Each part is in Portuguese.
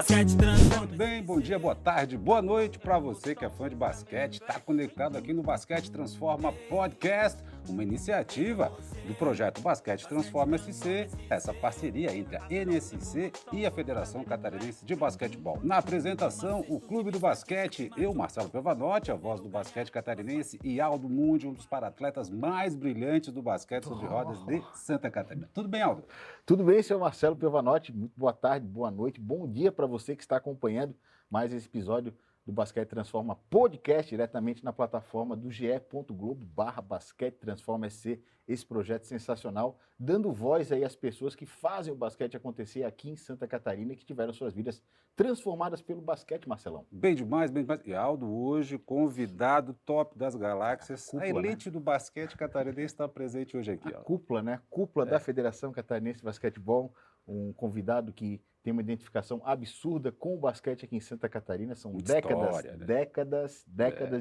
basquete transforma. Muito bem, bom dia, boa tarde, boa noite para você que é fã de basquete. Está conectado aqui no Basquete Transforma Podcast, uma iniciativa do projeto Basquete Transforma SC, essa parceria entre a NSC e a Federação Catarinense de Basquetebol. Na apresentação, o Clube do Basquete, eu, Marcelo Pevanotti, a voz do basquete catarinense, e Aldo Mundi, um dos paratletas mais brilhantes do basquete sobre rodas de Santa Catarina. Tudo bem, Aldo? Tudo bem, senhor Marcelo Pevanotti? Muito boa tarde, boa noite, bom dia para você que está acompanhando mais esse episódio do Basquete Transforma Podcast, diretamente na plataforma do ge.globo/Basquete Transforma SC, esse projeto sensacional, dando voz aí às pessoas que fazem o basquete acontecer aqui em Santa Catarina e que tiveram suas vidas transformadas pelo basquete, Marcelão. Bem demais, bem demais. E Aldo, hoje, convidado top das galáxias, Cúpula, a elite do basquete catarinense está presente hoje aqui. A cúpula, né? Cúpula da Federação Catarinense de Basquetebol, um convidado que tem uma identificação absurda com o basquete aqui em Santa Catarina. São Muita história, né? décadas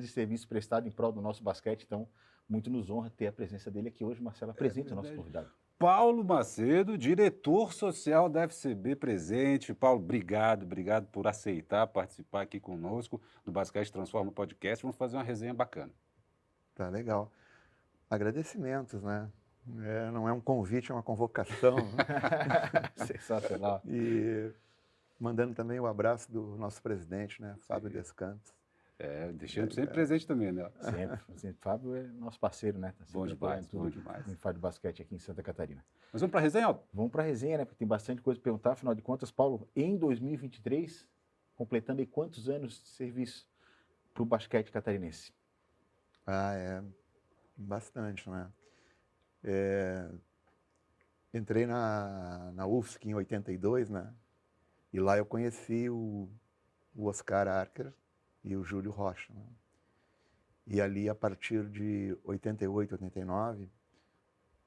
de serviço prestado em prol do nosso basquete. Então, muito nos honra ter a presença dele aqui hoje. Marcelo, apresenta o nosso convidado. Paulo Macedo, diretor social da FCB presente. Paulo, obrigado por aceitar participar aqui conosco do Basquete Transforma Podcast. Vamos fazer uma resenha bacana. Tá legal. Agradecimentos, né? Não é um convite, é uma convocação. Sensacional. E mandando também o abraço do nosso presidente, né? Fábio Descantos. Deixando sempre presente também, né? Sempre. Fábio é nosso parceiro, né? Tá Bom demais, bom demais. Em faz de basquete aqui em Santa Catarina. Mas vamos para a resenha, Aldo? Vamos para a resenha, né? Porque tem bastante coisa para perguntar. Afinal de contas, Paulo, em 2023, completando aí quantos anos de serviço para o basquete catarinense? Bastante, né? Entrei na UFSC em 82, né? E lá eu conheci o Oscar Archer e o Júlio Rocha, né? E ali, a partir de 88, 89,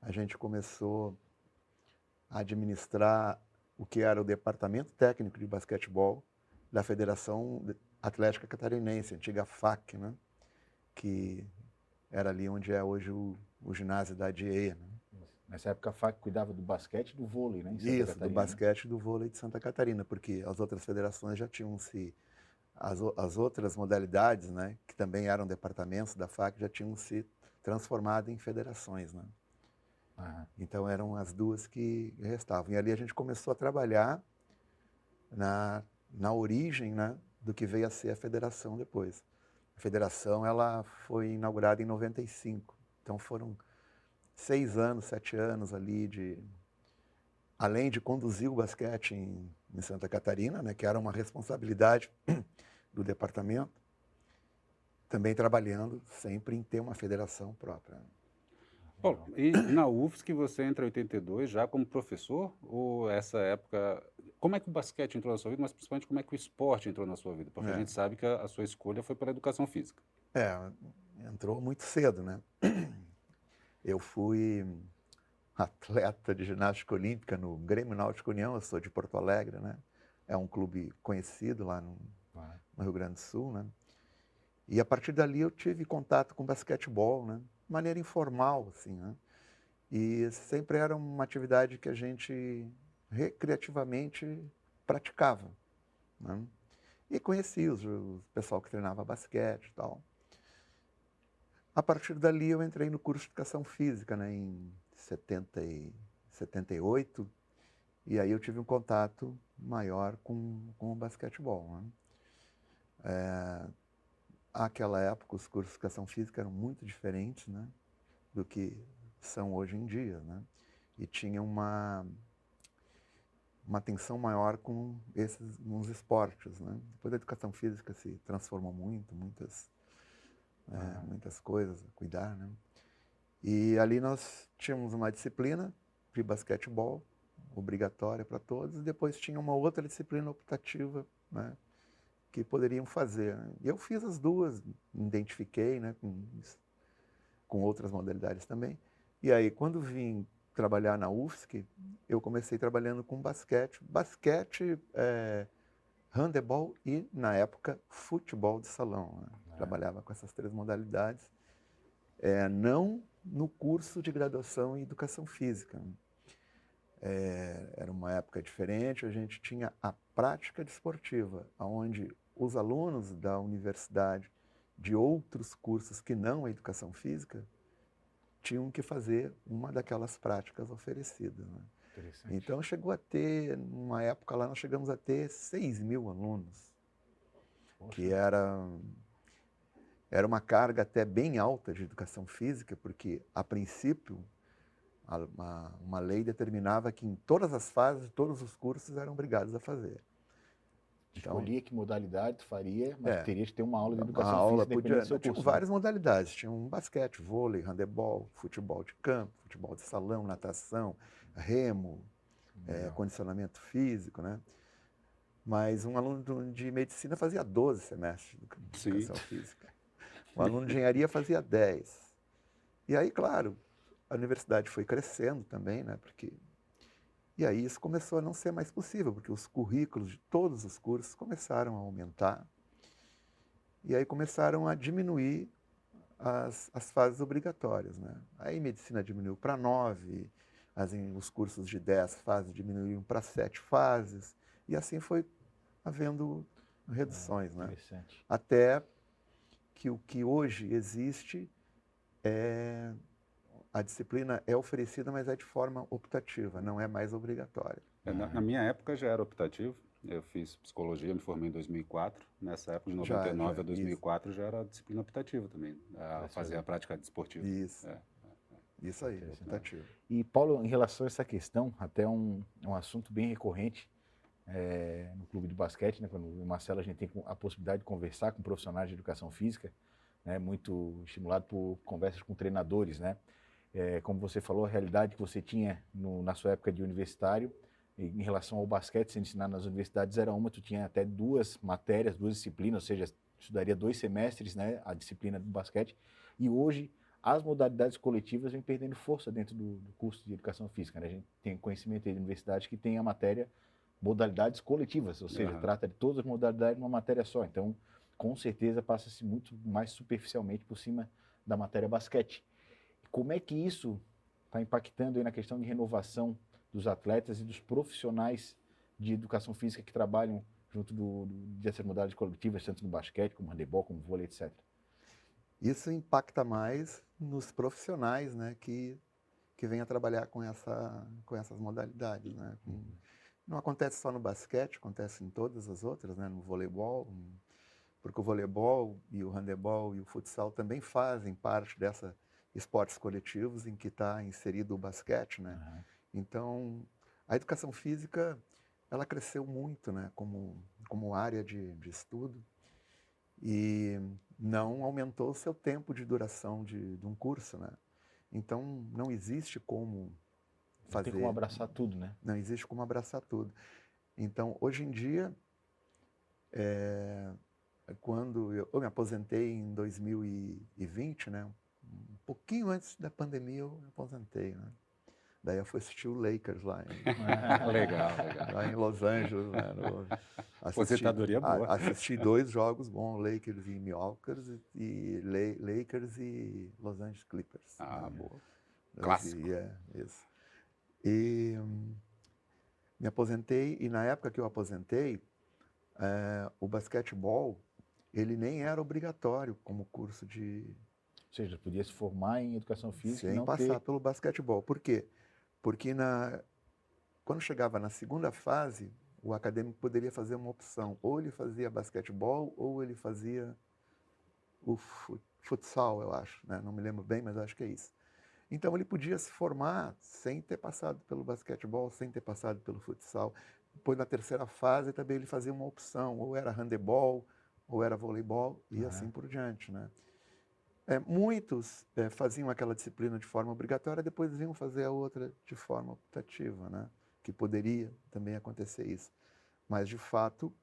a gente começou a administrar o que era o Departamento Técnico de Basquetebol da Federação Atlética Catarinense, antiga FAC, né? Que era ali onde é hoje o ginásio da ADIEA, né? Nessa época a FAC cuidava do basquete e do vôlei, né? Em Santa Isso, Catarina, do basquete e do vôlei de Santa Catarina, porque as outras federações já tinham as outras modalidades, né, que também eram departamentos da FAC, já tinham se transformado em federações, né? Então eram as duas que restavam. E ali a gente começou a trabalhar na origem, né, do que veio a ser a federação depois. A federação, ela foi inaugurada em 95, então foram 6 anos, 7 anos ali além de conduzir o basquete em Santa Catarina, né, que era uma responsabilidade do departamento, também trabalhando sempre em ter uma federação própria. Paulo, e na UFSC você entra em 82 já como professor? Ou essa época... Como é que o basquete entrou na sua vida, mas principalmente como é que o esporte entrou na sua vida? Porque a gente sabe que a sua escolha foi pela educação física. Entrou muito cedo, né? Eu fui atleta de ginástica olímpica no Grêmio Náutico União, eu sou de Porto Alegre, né? É um clube conhecido lá no Rio Grande do Sul, né? E a partir dali eu tive contato com basquetebol, né? De maneira informal, assim, né? E sempre era uma atividade que a gente recreativamente praticava, né? E conhecia o pessoal que treinava basquete e tal. A partir dali eu entrei no curso de Educação Física, né, em 78, e aí eu tive um contato maior com o basquetebol, né? Àquela época os cursos de Educação Física eram muito diferentes, né, do que são hoje em dia, né? E tinha uma atenção maior com uns esportes, né? Depois a Educação Física se transformou muitas coisas a cuidar, né? E ali nós tínhamos uma disciplina de basquetebol, obrigatória para todos, e depois tinha uma outra disciplina optativa, né, que poderiam fazer, né? E eu fiz as duas, me identifiquei, né, com outras modalidades também. E aí, quando vim trabalhar na UFSC, eu comecei trabalhando com basquete, handebol e, na época, futebol de salão, né? Trabalhava com essas 3 modalidades, não no curso de graduação em Educação Física. era uma época diferente, a gente tinha a prática desportiva, onde os alunos da universidade de outros cursos que não a educação física tinham que fazer uma daquelas práticas oferecidas, né? Interessante. Então chegou a ter, numa época lá, nós chegamos a ter 6.000 alunos, Poxa. que era uma carga até bem alta de educação física, porque, a princípio, uma lei determinava que em todas as fases, todos os cursos eram obrigados a fazer. Então, Escolhia que modalidade tu faria, mas teria que ter uma aula de a educação aula física dependendo do seu tinha curso. Né? várias modalidades, tinha basquete, vôlei, handebol, futebol de campo, futebol de salão, natação, remo, condicionamento físico, né? Mas um aluno de medicina fazia 12 semestres de educação física. Um aluno de engenharia fazia 10. E aí, claro, a universidade foi crescendo também, né? E aí isso começou a não ser mais possível, porque os currículos de todos os cursos começaram a aumentar. E aí começaram a diminuir as fases obrigatórias, né? Aí medicina diminuiu para 9, os cursos de 10 fases diminuíram para 7 fases, e assim foi havendo reduções, né? Interessante. Até que o que hoje existe a disciplina é oferecida, mas é de forma optativa, não é mais obrigatória. Na minha época já era optativo. Eu fiz psicologia, me formei em 2004. Nessa época, de 99 a 2004, já era disciplina optativa também, a fazer a prática desportiva. Isso. Isso aí, optativo. E, Paulo, em relação a essa questão, até um assunto bem recorrente no clube de basquete, né? Quando o Marcelo, a gente tem a possibilidade de conversar com profissionais de educação física, né? Muito estimulado por conversas com treinadores, né? Como você falou, a realidade que você tinha na sua época de universitário, em relação ao basquete, se ensinar nas universidades era tu tinha até 2 matérias, 2 disciplinas, ou seja, estudaria 2 semestres, né, a disciplina do basquete, e hoje as modalidades coletivas vêm perdendo força dentro do curso de educação física, né? A gente tem conhecimento aí de universidades que tem a matéria modalidades coletivas, ou seja, trata de todas as modalidades numa matéria só, então com certeza passa-se muito mais superficialmente por cima da matéria basquete. Como é que isso está impactando aí na questão de renovação dos atletas e dos profissionais de educação física que trabalham junto dessas modalidades coletivas, tanto no basquete, como handebol, como vôlei, etc. Isso impacta mais nos profissionais, né, que vêm a trabalhar com essas modalidades, né? Não acontece só no basquete, acontece em todas as outras, né, no voleibol, porque o voleibol e o handebol e o futsal também fazem parte dessa esportes coletivos em que está inserido o basquete, né? Então, a educação física, ela cresceu muito, né, como área de estudo, e não aumentou o seu tempo de duração de um curso, né? Então, não existe como fazer... Não tem como abraçar tudo, né? Não existe como abraçar tudo. Então, hoje em dia, quando eu me aposentei em 2020, né, um pouquinho antes da pandemia eu me aposentei, né? Daí eu fui assistir o Lakers lá Legal. lá em Los Angeles, né? Aposentadoria boa. Assisti 2 jogos bons, Lakers e Milwaukee, e Lakers e Los Angeles Clippers. Ah, né? boa. Clássico. Isso. E me aposentei, e na época que eu aposentei, o basquetebol, ele nem era obrigatório como curso de... Ou seja, podia se formar em educação física e sem não passar pelo basquetebol. Por quê? Porque quando chegava na segunda fase, o acadêmico poderia fazer uma opção. Ou ele fazia basquetebol, ou ele fazia o futsal, eu acho. Né? Não me lembro bem, mas acho que é isso. Então, ele podia se formar sem ter passado pelo basquetebol, sem ter passado pelo futsal. Depois, na terceira fase, também ele fazia uma opção. Ou era handebol, ou era voleibol, e assim por diante, né? Muitos faziam aquela disciplina de forma obrigatória, depois vinham fazer a outra de forma optativa, né? Que poderia também acontecer isso. Mas, de fato,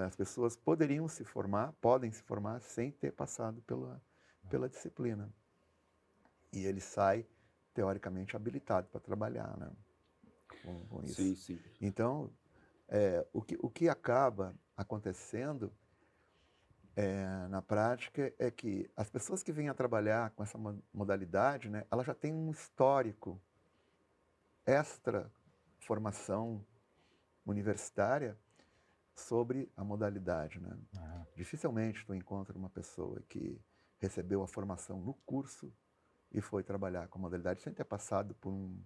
as pessoas podem se formar sem ter passado pela disciplina. E ele sai, teoricamente, habilitado para trabalhar, né? Com isso. Sim. Então, o que acaba acontecendo na prática é que as pessoas que vêm a trabalhar com essa modalidade, né, ela já tem um histórico extra formação universitária sobre a modalidade, né? Dificilmente tu encontra uma pessoa que recebeu a formação no curso e foi trabalhar com a modalidade sem ter passado por um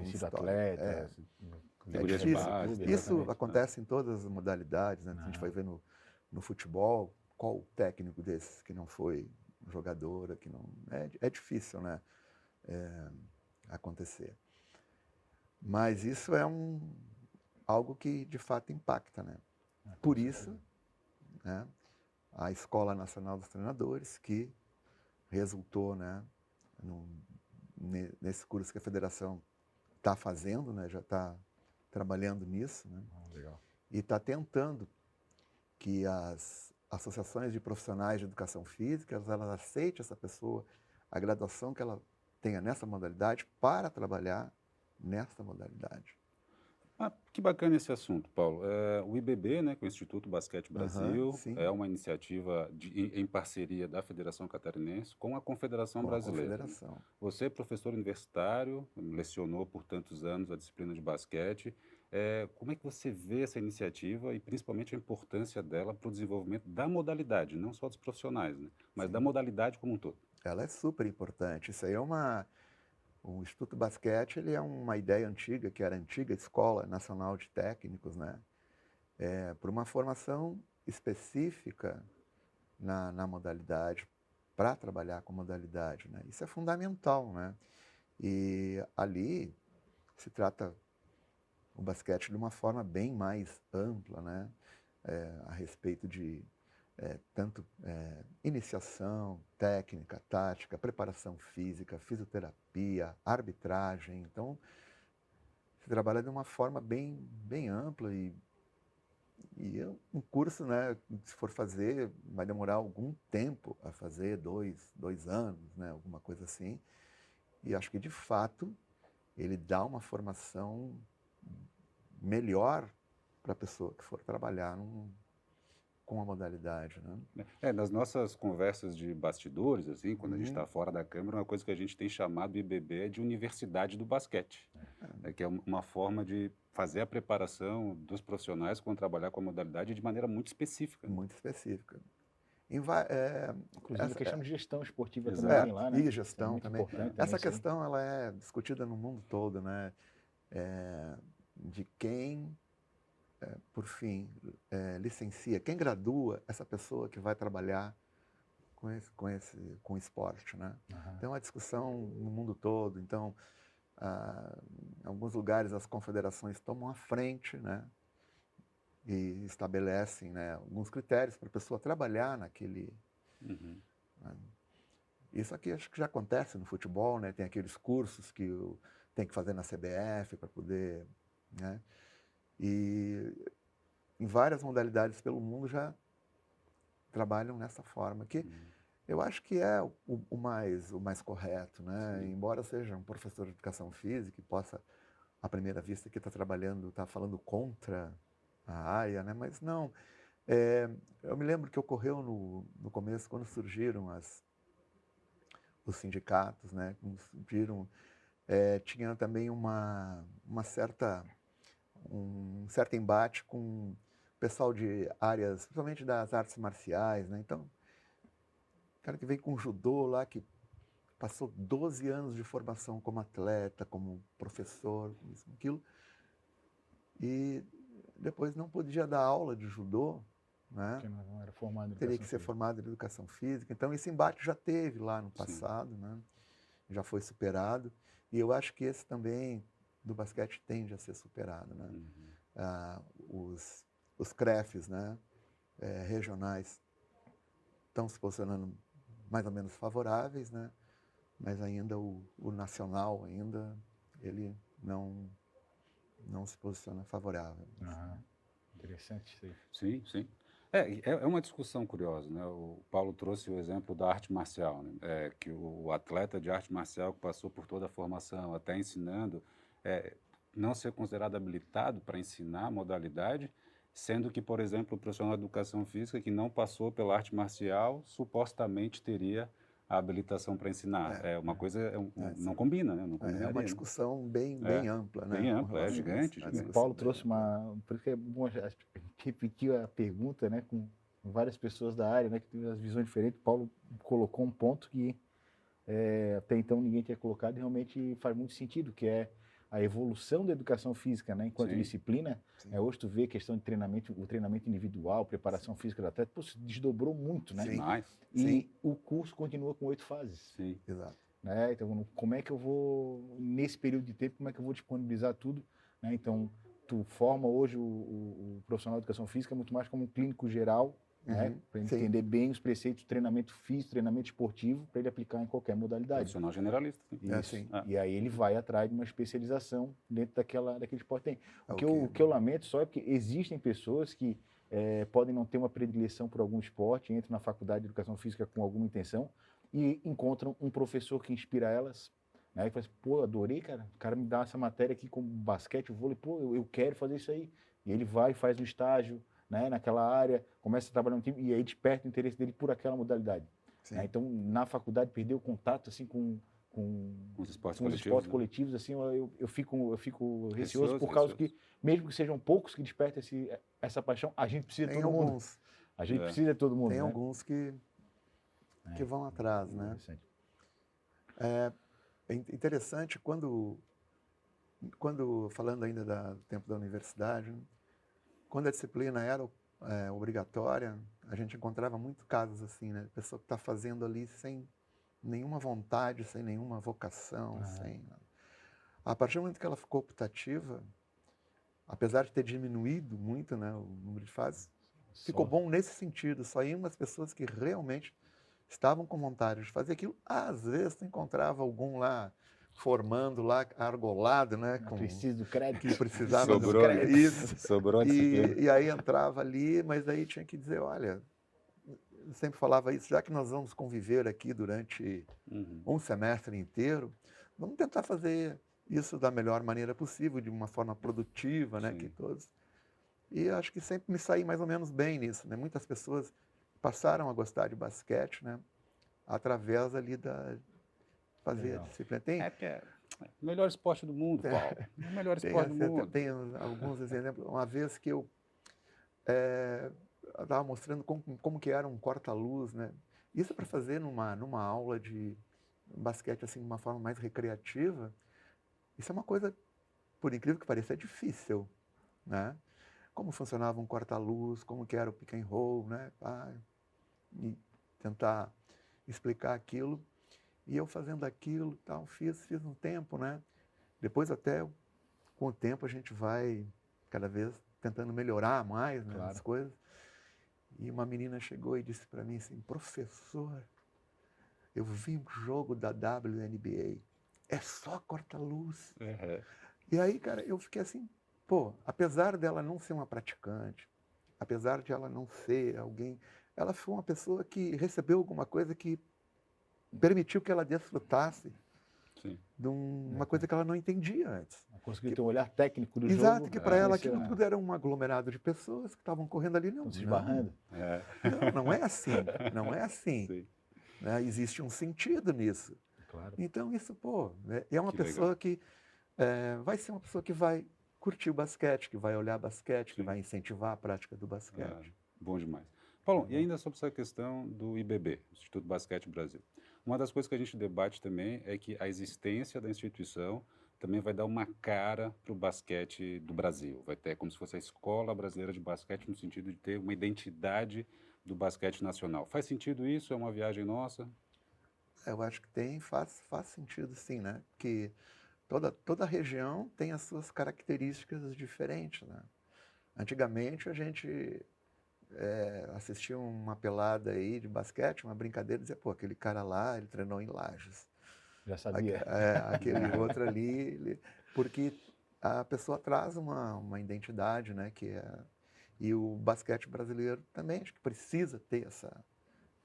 Sido histórico. atleta, Categoria de difícil. base, clube, Isso exatamente. acontece em todas as modalidades, né? A gente vai ver no futebol, qual técnico desses que não foi jogadora, que não... É difícil, né? Acontecer. Mas isso é algo que, de fato, impacta, né? Por isso, né, a Escola Nacional dos Treinadores, que resultou, né, nesse curso que a federação está fazendo, né, já está trabalhando nisso, né, Legal. e está tentando que as associações de profissionais de educação física, elas aceitem essa pessoa, a graduação que ela tenha nessa modalidade para trabalhar nessa modalidade. Ah, que bacana esse assunto, Paulo. O IBB, né, que é o Instituto Basquete Brasil, Sim. é uma iniciativa em parceria da Federação Catarinense com a Confederação Com a Brasileira. Confederação. Você é professor universitário, lecionou por tantos anos a disciplina de basquete. Como é que você vê essa iniciativa e principalmente a importância dela para o desenvolvimento da modalidade, não só dos profissionais, né, mas da modalidade como um todo? Ela é super importante. Isso aí é o Instituto Basquete, ele é uma ideia antiga, que era a antiga Escola Nacional de Técnicos, né? Por uma formação específica na modalidade, para trabalhar com modalidade, né? Isso é fundamental, né? E ali se trata o basquete de uma forma bem mais ampla, né? A respeito de tanto iniciação, técnica, tática, preparação física, fisioterapia, arbitragem. Então, se trabalha de uma forma bem ampla e um curso, né, se for fazer, vai demorar algum tempo a fazer, dois anos, né, alguma coisa assim. E acho que, de fato, ele dá uma formação melhor para a pessoa que for trabalhar com a modalidade, né? Nas nossas conversas de bastidores, assim, quando a gente está fora da câmera, uma coisa que a gente tem chamado o IBB é de Universidade do Basquete, que é uma forma de fazer a preparação dos profissionais quando trabalhar com a modalidade de maneira muito específica. Né? Muito específica. Inclusive a questão de gestão esportiva Exato. também tem lá, né? E gestão muito também. importante Essa também, questão ela é discutida no mundo todo, né? De quem, por fim, licencia, quem gradua essa pessoa que vai trabalhar com o esporte, né? Tem uma discussão no mundo todo. Então, em alguns lugares as confederações tomam a frente, né? E estabelecem, né, alguns critérios para a pessoa trabalhar naquele... Né? Isso aqui acho que já acontece no futebol, né? Tem aqueles cursos que tem que fazer na CBF para poder... Né? E em várias modalidades pelo mundo já trabalham nessa forma, que eu acho que é o mais correto, né? Embora seja um professor de educação física e possa, à primeira vista, que está trabalhando, está falando contra a área, né? Mas não. Eu me lembro que ocorreu no começo, quando surgiram os sindicatos, né? Quando surgiram, tinha também um certo embate com o pessoal de áreas, principalmente das artes marciais, né? Então, o cara que veio com judô lá, que passou 12 anos de formação como atleta, como professor, isso, aquilo, e depois não podia dar aula de judô, né? Porque não era formado em Teria educação que ser física. formado em educação física. Então, esse embate já teve lá no passado, né? Já foi superado. E eu acho que esse também, do basquete, tende a ser superado, né? Os CREFs, né? Regionais, estão se posicionando mais ou menos favoráveis, né? Mas ainda o nacional, ainda, ele não se posiciona favorável. Interessante isso aí. Sim, sim. É uma discussão curiosa, né? O Paulo trouxe o exemplo da arte marcial, né? Que o atleta de arte marcial que passou por toda a formação, até ensinando, não ser considerado habilitado para ensinar a modalidade, sendo que, por exemplo, o profissional de educação física que não passou pela arte marcial, supostamente teria a habilitação para ensinar. É uma coisa, não combina, né? Não É combinaria, uma né? discussão bem, É, bem ampla, né? bem com ampla, relação a gigante, isso. A gigante. O discussão Paulo bem trouxe ampla. por isso que é bom a gente repetir a pergunta, né, com várias pessoas da área, né, que têm as visões diferentes. O Paulo colocou um ponto que até então ninguém tinha colocado e realmente faz muito sentido, que é a evolução da educação física, né, enquanto Sim. disciplina. Sim. Hoje tu vê a questão de treinamento, o treinamento individual, preparação física do atleta, pô, se desdobrou muito, né? Sim. Demais. E Sim. o curso continua com 8 fases. Sim. Exato. Né? Então, como é que eu vou, nesse período de tempo, como é que eu vou disponibilizar tudo? Né? Então, tu forma hoje o profissional de educação física muito mais como um clínico geral, né? Para ele Sim. entender bem os preceitos de treinamento físico, treinamento esportivo, para ele aplicar em qualquer modalidade. Profissional generalista. Sim. É Isso. assim. E aí ele vai atrás de uma especialização dentro daquele esporte. Tem. Ok. O que eu lamento só é porque existem pessoas que podem não ter uma predileção por algum esporte, entram na faculdade de educação física com alguma intenção e encontram um professor que inspira elas. Né? E fala assim, pô, adorei, cara. O cara me dá essa matéria aqui com basquete, vôlei, pô, eu quero fazer isso aí. E ele vai, faz um estágio, né, naquela área, começa a trabalhar no time e aí desperta o interesse dele por aquela modalidade. Sim. Né? Então, na faculdade, perdeu o contato assim com Os esportes os coletivos. esportes né? coletivos, assim, eu fico receoso por causa Receoso. que, mesmo que sejam poucos que despertem essa paixão, a gente precisa de Tem todo mundo. alguns, A gente É. precisa de todo mundo. tem né? alguns que vão atrás, né? Interessante. É interessante quando falando ainda do tempo da universidade, né? Quando a disciplina era obrigatória, a gente encontrava muito casos assim, né? Pessoa que está fazendo ali sem nenhuma vontade, sem nenhuma vocação, sem nada. A partir do momento que ela ficou optativa, apesar de ter diminuído muito, né, o número de fases, ficou bom nesse sentido. Só iam as pessoas que realmente estavam com vontade de fazer aquilo. Às vezes tu encontrava algum lá formando lá argolado, né, com Preciso do crédito. que precisava Sobrou, do né? crédito. Isso. Sobrou a disciplina. E aí entrava ali, mas aí tinha que dizer, olha, eu sempre falava isso, já que nós vamos conviver aqui durante um semestre inteiro, vamos tentar fazer isso da melhor maneira possível, de uma forma produtiva, né, Sim. que todos. E acho que sempre me saí mais ou menos bem nisso, né? Muitas pessoas passaram a gostar de basquete, né, através ali da fazer Legal. a disciplina. Tem, É porque é o melhor esporte do mundo, Paulo. O melhor esporte do mundo. tem alguns exemplos. Uma vez que eu estava mostrando como que era um corta-luz, né? Isso para fazer numa aula de basquete assim de uma forma mais recreativa. Isso é uma coisa, por incrível que pareça, é difícil, né? Como funcionava um corta-luz, como que era o pick and roll, né? E tentar explicar aquilo. E eu fazendo aquilo, tal, fiz um tempo, né? Depois até com o tempo a gente vai cada vez tentando melhorar mais, né, Claro. as coisas. E uma menina chegou e disse para mim assim, professor, eu vi um jogo da WNBA, é só corta-luz. E aí, cara, eu fiquei assim, pô, apesar dela não ser uma praticante, apesar de ela não ser alguém, ela foi uma pessoa que recebeu alguma coisa que permitiu que ela desfrutasse Sim. de uma coisa que ela não entendia antes. Conseguiu ter um olhar técnico do jogo. Exato, que para ela conheceu, aquilo tudo era um aglomerado de pessoas que estavam correndo ali. Não, Estão se esbarrando. não é assim, não é assim. Sim. Né? Existe um sentido nisso. Claro. Então isso, pô, é uma Que pessoa legal. que vai ser uma pessoa que vai curtir o basquete, que vai olhar basquete, que Sim. vai incentivar a prática do basquete. Bom demais. Paulo, e ainda sobre essa questão do IBB, Instituto Basquete Brasil. Uma das coisas que a gente debate também é que a existência da instituição também vai dar uma cara para o basquete do Brasil. Vai ter como se fosse a Escola Brasileira de Basquete, no sentido de ter uma identidade do basquete nacional. Faz sentido isso? É uma viagem nossa? Eu acho que faz sentido sim, né? Que toda região tem as suas características diferentes, né? Antigamente a gente assistia uma pelada aí de basquete, uma brincadeira, e dizia, pô, aquele cara lá, ele treinou em Lages. Já sabia. Aquele outro ali, porque a pessoa traz uma identidade, né? E o basquete brasileiro também, acho que precisa ter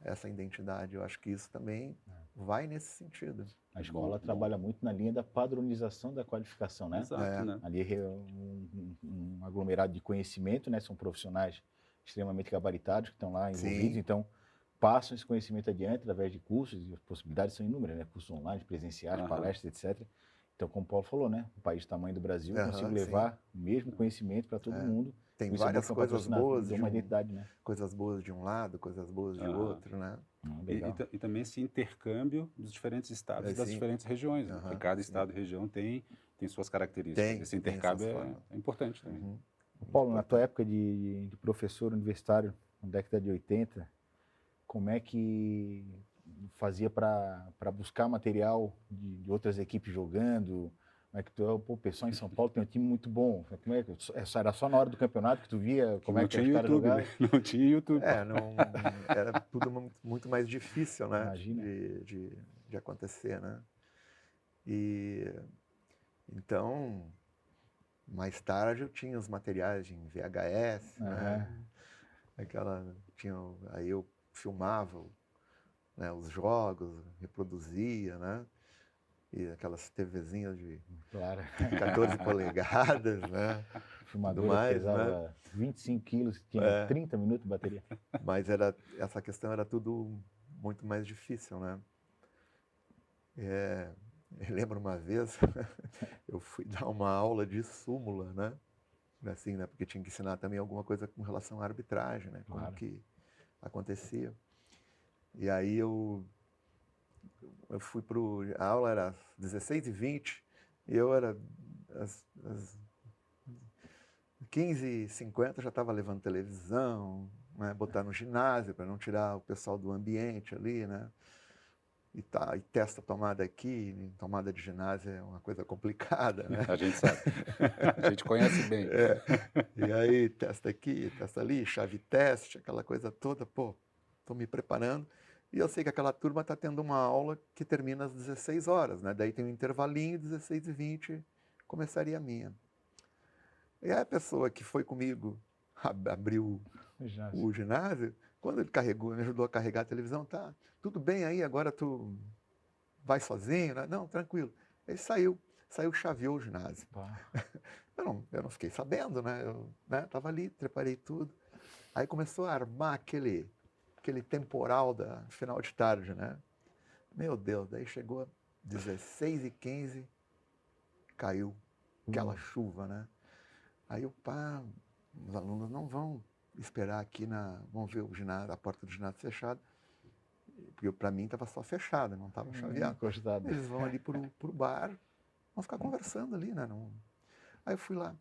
essa identidade. Eu acho que isso também vai nesse sentido. A escola trabalha muito na linha da padronização da qualificação, né? Exato, né? Ali é um aglomerado de conhecimento, né? São profissionais extremamente gabaritados que estão lá envolvidos, Sim. então passam esse conhecimento adiante através de cursos, e as possibilidades são inúmeras, né? Cursos online, presenciais, Aham. palestras, etc. Então, como o Paulo falou, né? O país do tamanho do Brasil, eu Aham, consigo sim. levar o mesmo conhecimento para todo mundo. Tem Isso é bom várias para um coisas patrocinador, boas dá uma identidade, né? coisas boas de um lado, coisas boas de Aham. outro, né? Legal. E também esse intercâmbio dos diferentes estados e das Sim. diferentes regiões, né? Porque Aham, cada sim. estado e região tem suas características. Tem, Esse tem intercâmbio essas é formas. importante também. Uhum. Paulo, na tua época de professor universitário, na década de 80, como é que fazia para buscar material de outras equipes jogando? Como é que tu, pô, o pessoal em São Paulo tem um time muito bom. Como é que era só na hora do campeonato que tu via como Não é que tinha os caras YouTube, jogavam? né? Não tinha YouTube. Não, era tudo muito mais difícil, né? Imagina. De acontecer, né? E então, mais tarde eu tinha os materiais em VHS, né? Aí eu filmava, né, os jogos, reproduzia, né? E aquelas TVzinhas de Claro. 14 polegadas, né? Tudo Filmadora mais, pesava né? 25 quilos, tinha 30 minutos de bateria. Mas essa questão era tudo muito mais difícil, né? Eu lembro uma vez, eu fui dar uma aula de súmula, né? Assim, né? Porque tinha que ensinar também alguma coisa com relação à arbitragem, né? Como Claro. que acontecia. E aí eu fui a aula era às 16h20 e eu era às 15h50 já estava levando televisão, né? Botar no ginásio para não tirar o pessoal do ambiente ali, né? E testa a tomada aqui, tomada de ginásio é uma coisa complicada, né? A gente sabe. A gente conhece bem. E aí, testa aqui, testa ali, chave teste, aquela coisa toda. Pô, estou me preparando. E eu sei que aquela turma está tendo uma aula que termina às 16 horas, né? Daí tem um intervalinho, 16h20, começaria a minha. E aí a pessoa que foi comigo, abriu o ginásio, quando ele me ajudou a carregar a televisão, tá, tudo bem aí, agora tu vai sozinho, né? Não, tranquilo. Ele saiu, chaveou o ginásio. Eu não fiquei sabendo, né? Eu tava ali, preparei tudo. Aí começou a armar aquele temporal da final de tarde, né? Meu Deus, daí chegou 16h15, caiu aquela chuva, né? Aí os alunos não vão esperar aqui vão ver o ginásio, a porta do ginásio fechada, porque para mim estava só fechada, não estava chaveado. Eles vão ali pro bar, vão ficar conversando ali, né? Aí eu fui lá,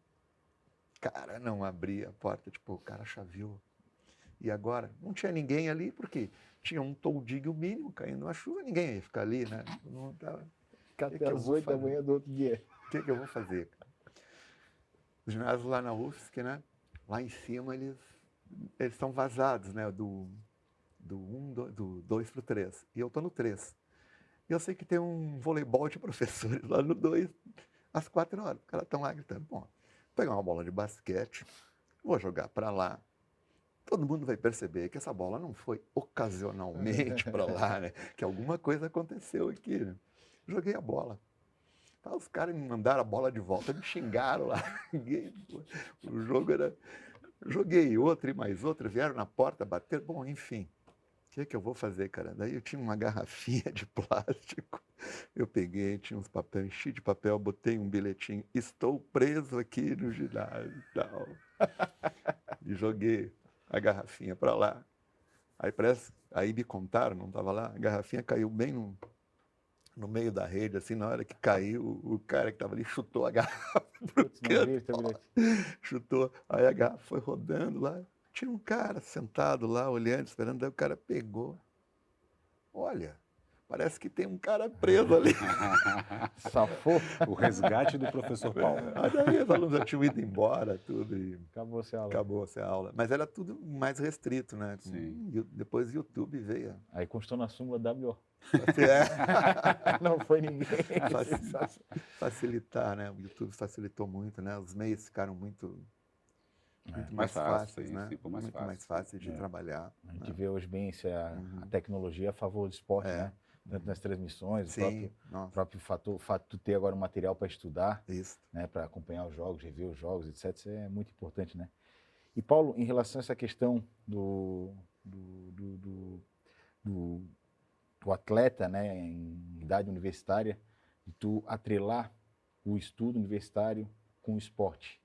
cara, não abri a porta, tipo, o cara chaveou. E agora? Não tinha ninguém ali, porque tinha um toldinho mínimo caindo na chuva, ninguém ia ficar ali, né? Não tava... Até às 8 da manhã do outro dia. O que eu vou fazer, cara? Os ginásios lá na UFSC, né? Lá em cima eles são vazados, né? Do 2 pro 3. E eu tô no 3. E eu sei que tem um voleibol de professores lá no 2, às 4 horas. Os caras estão lá gritando, bom, vou pegar uma bola de basquete, vou jogar para lá. Todo mundo vai perceber que essa bola não foi ocasionalmente para lá, né? Que alguma coisa aconteceu aqui, né? Joguei a bola. Os caras me mandaram a bola de volta, me xingaram lá. O jogo era... Joguei outra e mais outra, vieram na porta, bateram. Bom, enfim, o que eu vou fazer, cara? Daí eu tinha uma garrafinha de plástico, eu peguei, tinha uns papéis, enchi de papel, botei um bilhetinho, estou preso aqui no ginásio e tal. E joguei a garrafinha para lá. Aí me contaram, não estava lá, a garrafinha caiu bem no meio da rede, assim, na hora que caiu, o cara que estava ali chutou a garrafa pro canto, chutou, aí a garrafa foi rodando lá, tinha um cara sentado lá, olhando, esperando, aí o cara pegou, olha, parece que tem um cara preso ali. Safou. O resgate do professor Paulo. Aí os alunos já tinham ido embora, tudo, e acabou-se a aula. Mas era tudo mais restrito, né? Sim. Depois o YouTube veio. Aí constou na súmula WO. É. Não foi ninguém. Facilitar, né? O YouTube facilitou muito, né? Os meios ficaram muito mais fácil, fáceis, sim, né? ficou Muito mais fácil de trabalhar. A gente vê hoje bem a tecnologia a favor do esporte, né? tanto nas transmissões, o Sim, nossa, próprio fato de tu ter agora um material para estudar, isso. né, para acompanhar os jogos, rever os jogos, etc. Isso é muito importante, né? E Paulo, em relação a essa questão do, do atleta, né, em idade universitária, de tu atrelar o estudo universitário com o esporte,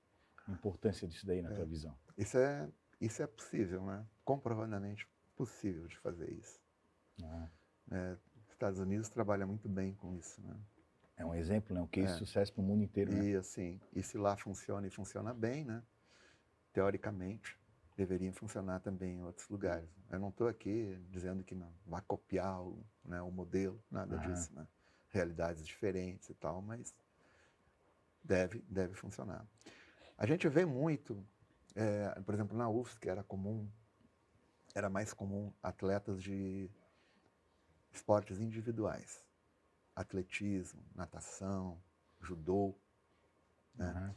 a importância disso daí na tua visão? Isso é possível, né? Comprovadamente possível de fazer isso. Ah, Os Estados Unidos trabalha muito bem com isso, né? é um exemplo, né, um case de sucesso para o mundo inteiro, né? E assim, e se lá funciona e funciona bem, né? Teoricamente, deveria funcionar também em outros lugares. Eu não estou aqui dizendo que não vai copiar o modelo, nada disso, né? Realidades diferentes e tal, mas deve funcionar. A gente vê muito, por exemplo, na UFSC era mais comum atletas de esportes individuais, atletismo, natação, judô, né?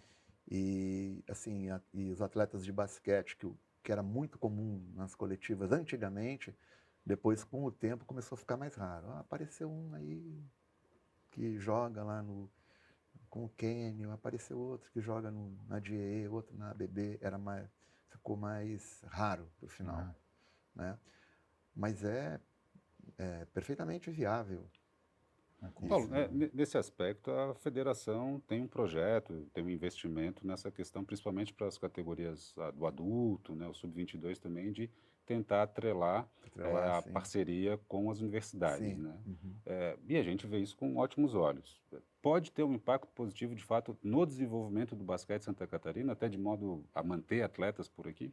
E assim, e os atletas de basquete, que era muito comum nas coletivas antigamente, depois com o tempo começou a ficar mais raro. Apareceu um aí que joga lá com o Kenny, apareceu outro que joga na DE, outro na ABB, ficou mais raro no final, né? Mas é perfeitamente viável. Paulo, Isso, né? nesse aspecto, a federação tem um projeto, tem um investimento nessa questão, principalmente para as categorias do adulto, né, o sub-22 também, de tentar atrelar a Sim. parceria com as universidades, Sim. né? E a gente vê isso com ótimos olhos. Pode ter um impacto positivo, de fato, no desenvolvimento do basquete Santa Catarina, até de modo a manter atletas por aqui?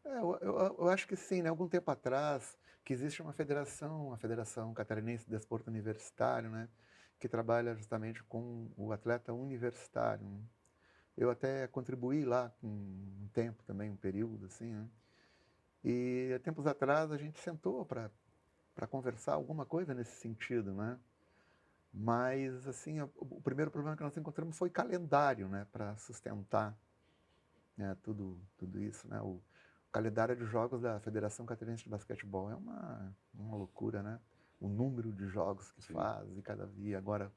Eu acho que sim, né? Algum tempo atrás, que existe uma federação, a Federação Catarinense de Desporto Universitário, né? Que trabalha justamente com o atleta universitário, né? Eu até contribuí lá com um tempo também, um período, assim, né? E tempos atrás a gente sentou para conversar alguma coisa nesse sentido, né? Mas, assim, o primeiro problema que nós encontramos foi calendário, né? Para sustentar, né? Tudo isso, né? O calendário de jogos da Federação Catarinense de Basquetebol é uma loucura, né? O número de jogos que faz, e cada dia agora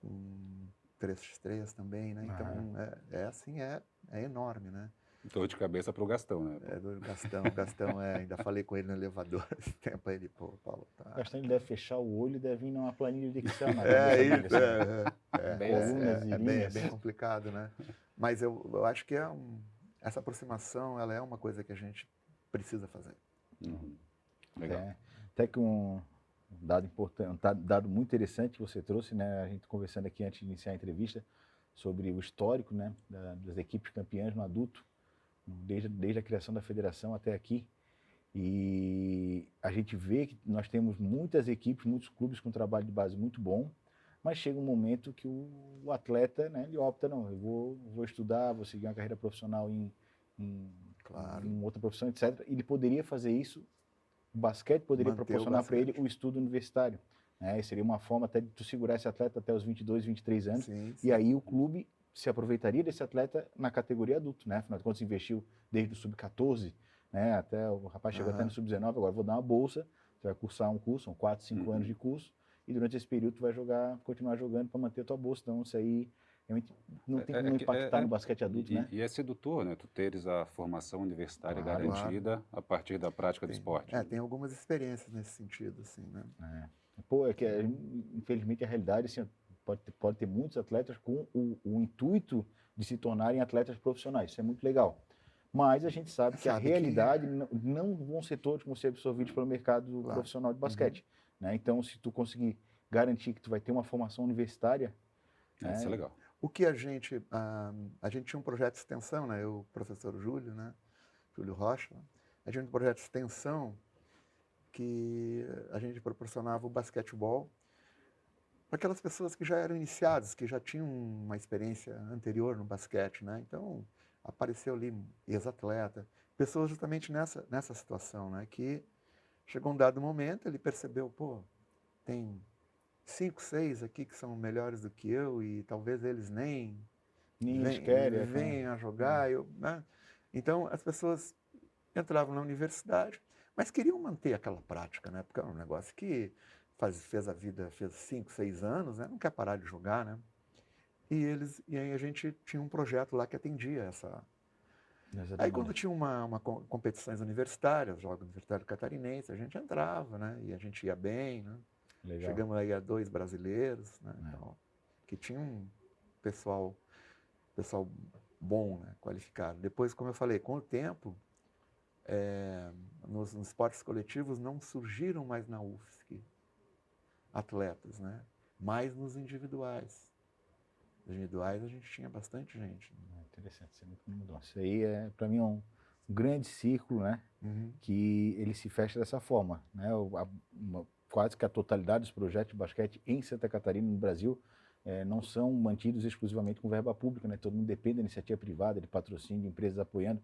um 3x3 também, né? Então, é enorme, né? Dor de cabeça para o Gastão, né? É do Gastão. O Gastão, ainda falei com ele no elevador esse tempo, aí ele, pô, Paulo, tá... O Gastão ele deve fechar o olho e deve ir numa planilha de Excel na É cabeça dele, isso, assim, colunas e é linhas. bem complicado, né? Mas eu acho que essa aproximação, ela é uma coisa que a gente precisa fazer. Legal. Até que um dado importante, dado muito interessante que você trouxe, né? A gente conversando aqui antes de iniciar a entrevista sobre o histórico, né? Das equipes campeãs no adulto, desde a criação da federação até aqui. E a gente vê que nós temos muitas equipes, muitos clubes com trabalho de base muito bom, mas chega um momento que o atleta, né, ele opta, não, eu vou estudar, vou seguir uma carreira profissional Claro. em outra profissão, etc. Ele poderia fazer isso, o basquete poderia Manter o proporcionar para ele basquete. o estudo universitário, né? E seria uma forma até de tu segurar esse atleta até os 22, 23 anos, Sim. e aí o clube se aproveitaria desse atleta na categoria adulto, né? Afinal de contas, investiu desde o sub-14, né? Até o rapaz chegou até no sub-19, agora vou dar uma bolsa, você vai cursar um curso, são 4, 5 anos de curso, e durante esse período tu vai continuar jogando para manter a tua bolsa. Então isso aí realmente não tem como não impactar no basquete adulto, né? E é sedutor, né? Tu teres a formação universitária Claro. garantida a partir da prática do esporte. Tem algumas experiências nesse sentido, assim, né? Pô, é que infelizmente a realidade, assim, pode ter muitos atletas com o intuito de se tornarem atletas profissionais, isso é muito legal. Mas a gente sabe que a realidade não vão ser todos como ser absorvidos pelo mercado profissional de basquete, né? Então, se tu conseguir garantir que tu vai ter uma formação universitária, Isso é legal. O que a gente tinha um projeto de extensão, né? Eu, o professor Júlio, né? Júlio Rocha, a gente tinha um projeto de extensão que a gente proporcionava o basquetebol para aquelas pessoas que já eram iniciadas, que já tinham uma experiência anterior no basquete, né? Então, apareceu ali ex-atleta, pessoas justamente nessa situação, né? Que chegou um dado momento, ele percebeu, pô, tem 5, 6 aqui que são melhores do que eu e talvez eles nem venham a jogar. Né? Então, as pessoas entravam na universidade, mas queriam manter aquela prática, né? Porque é um negócio que fez a vida, fez 5, 6 anos, né? Não quer parar de jogar, né? E aí a gente tinha um projeto lá que atendia essa... Aí quando tinha competições universitárias, Jogos Universitários Catarinenses, a gente entrava, né? E a gente ia bem, né? Legal. Chegamos aí a 2 brasileiros, né? Então, que tinha um pessoal bom, né? Qualificado. Depois, como eu falei, com o tempo, nos esportes coletivos não surgiram mais na UFSC atletas, né? Mais nos individuais. Nos individuais a gente tinha bastante gente. Interessante, isso é muito mudou. Isso aí para mim, um grande círculo, né? Que ele se fecha dessa forma, né? Quase que a totalidade dos projetos de basquete em Santa Catarina, no Brasil, não são mantidos exclusivamente com verba pública, né? Todo mundo depende da iniciativa privada, de patrocínio, de empresas apoiando.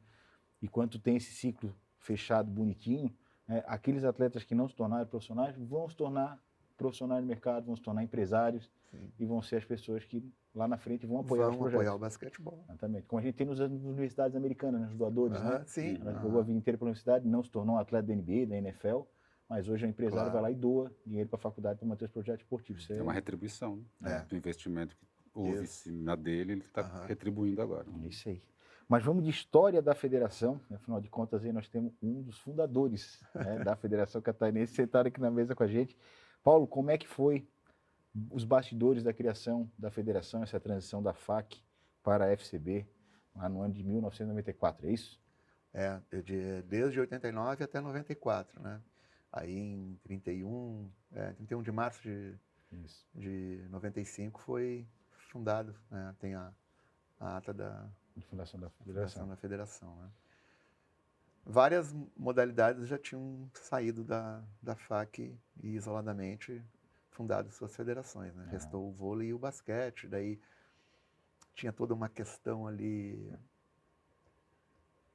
E quando tem esse ciclo fechado, bonitinho, né? Aqueles atletas que não se tornaram profissionais vão se tornar profissionais do mercado, vão se tornar empresários. Sim. E vão ser as pessoas que lá na frente vão apoiar os projetos. Vão apoiar o basquetebol. Exatamente. Como a gente tem nas universidades americanas, nos doadores, né? Sim. Ela jogou a vida inteira pela universidade, não se tornou um atleta da NBA, da NFL, mas hoje o empresário vai lá e doa dinheiro para a faculdade para manter os projetos esportivos. É uma retribuição, né? Do investimento que houve na dele, ele está retribuindo agora. Isso aí. Mas vamos de história da federação, né? Afinal de contas aí nós temos um dos fundadores, né, da Federação Catarinense sentado aqui na mesa com a gente. Paulo, como é que foi os bastidores da criação da federação, essa transição da FAC para a FCB, lá no ano de 1994, é isso? Desde 89 até 94, né? Aí em 31 de março de 95 foi fundado, né? Tem a ata da fundação da federação, né? Várias modalidades já tinham saído da FAC e isoladamente fundado suas federações, né? Restou o vôlei e o basquete, daí tinha toda uma questão ali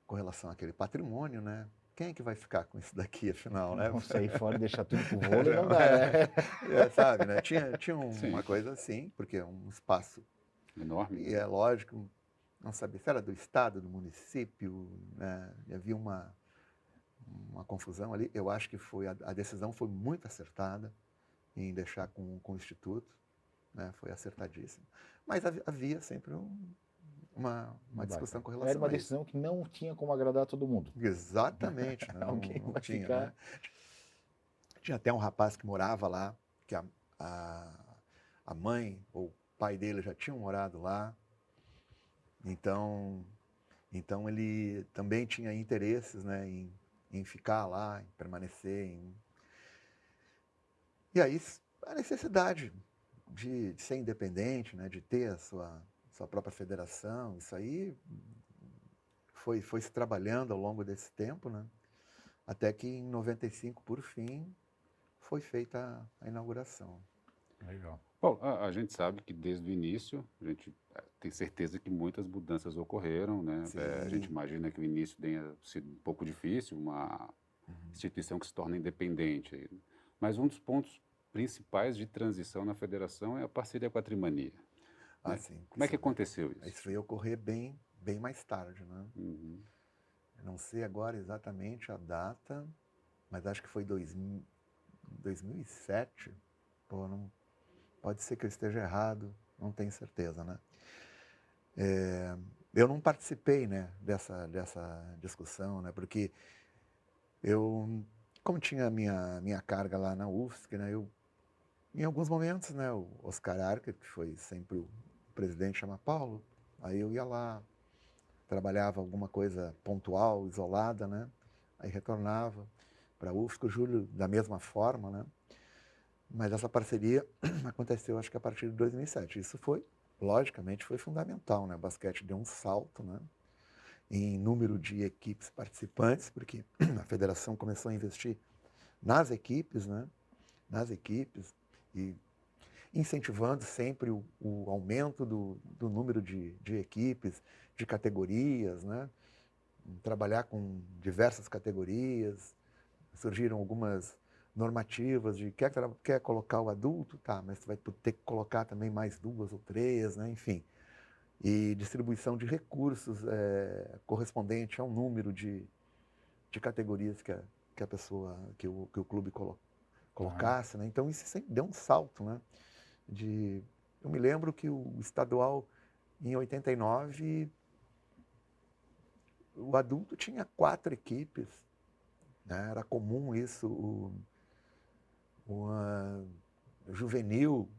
com relação àquele patrimônio, né? Quem é que vai ficar com isso daqui, afinal, né? Vamos sair fora e deixar tudo pro vôlei, não dá, né? Sabe, né? Tinha uma coisa assim, porque é um espaço enorme. E é lógico, não sabia se era do estado, do município, né? E havia uma confusão ali. Eu acho que a decisão foi muito acertada em deixar com o Instituto, né? Foi acertadíssimo. Mas havia sempre uma discussão com relação a isso. Era uma decisão que não tinha como agradar todo mundo. Exatamente. Não tinha, né? Tinha até um rapaz que morava lá, que a mãe ou o pai dele já tinham morado lá. Então ele também tinha interesses, né, em ficar lá, em permanecer. E aí a necessidade de ser independente, né, de ter a sua própria federação, isso aí foi se trabalhando ao longo desse tempo, né, até que em 95, por fim, foi feita a inauguração. Legal. Bom, a gente sabe que desde o início, a gente tem certeza que muitas mudanças ocorreram, né? A gente imagina que o início tenha sido um pouco difícil, uma instituição que se torna independente. Mas um dos pontos principais de transição na federação é a parceria com a Trimania. Né? Sim. Como é que aconteceu isso? Isso veio ocorrer bem mais tarde, né? Eu não sei agora exatamente a data, mas acho que foi 2007. Pô, não, pode ser que eu esteja errado, não tenho certeza, né? Eu não participei, né, dessa discussão, né, porque como tinha a minha carga lá na UFSC, né, em alguns momentos, né, o Oscar Arca, que foi sempre o presidente, chama Paulo, aí eu ia lá, trabalhava alguma coisa pontual, isolada, né, aí retornava para a UFSC, o Júlio da mesma forma, né, mas essa parceria aconteceu, acho que a partir de 2007. Isso logicamente, foi fundamental, né? O basquete deu um salto, né? Em número de equipes participantes, porque a federação começou a investir nas equipes, né? Nas equipes e incentivando sempre o aumento do número de equipes, de categorias, né? Trabalhar com diversas categorias. Surgiram algumas normativas de quer colocar o adulto, tá, mas você vai ter que colocar também mais 2 ou 3, né, enfim. E distribuição de recursos correspondente ao número de categorias que o clube colocasse, né? Então isso sempre deu um salto, né? Eu me lembro que o estadual, em 89, o adulto tinha 4 equipes, né? Era comum isso, o juvenil,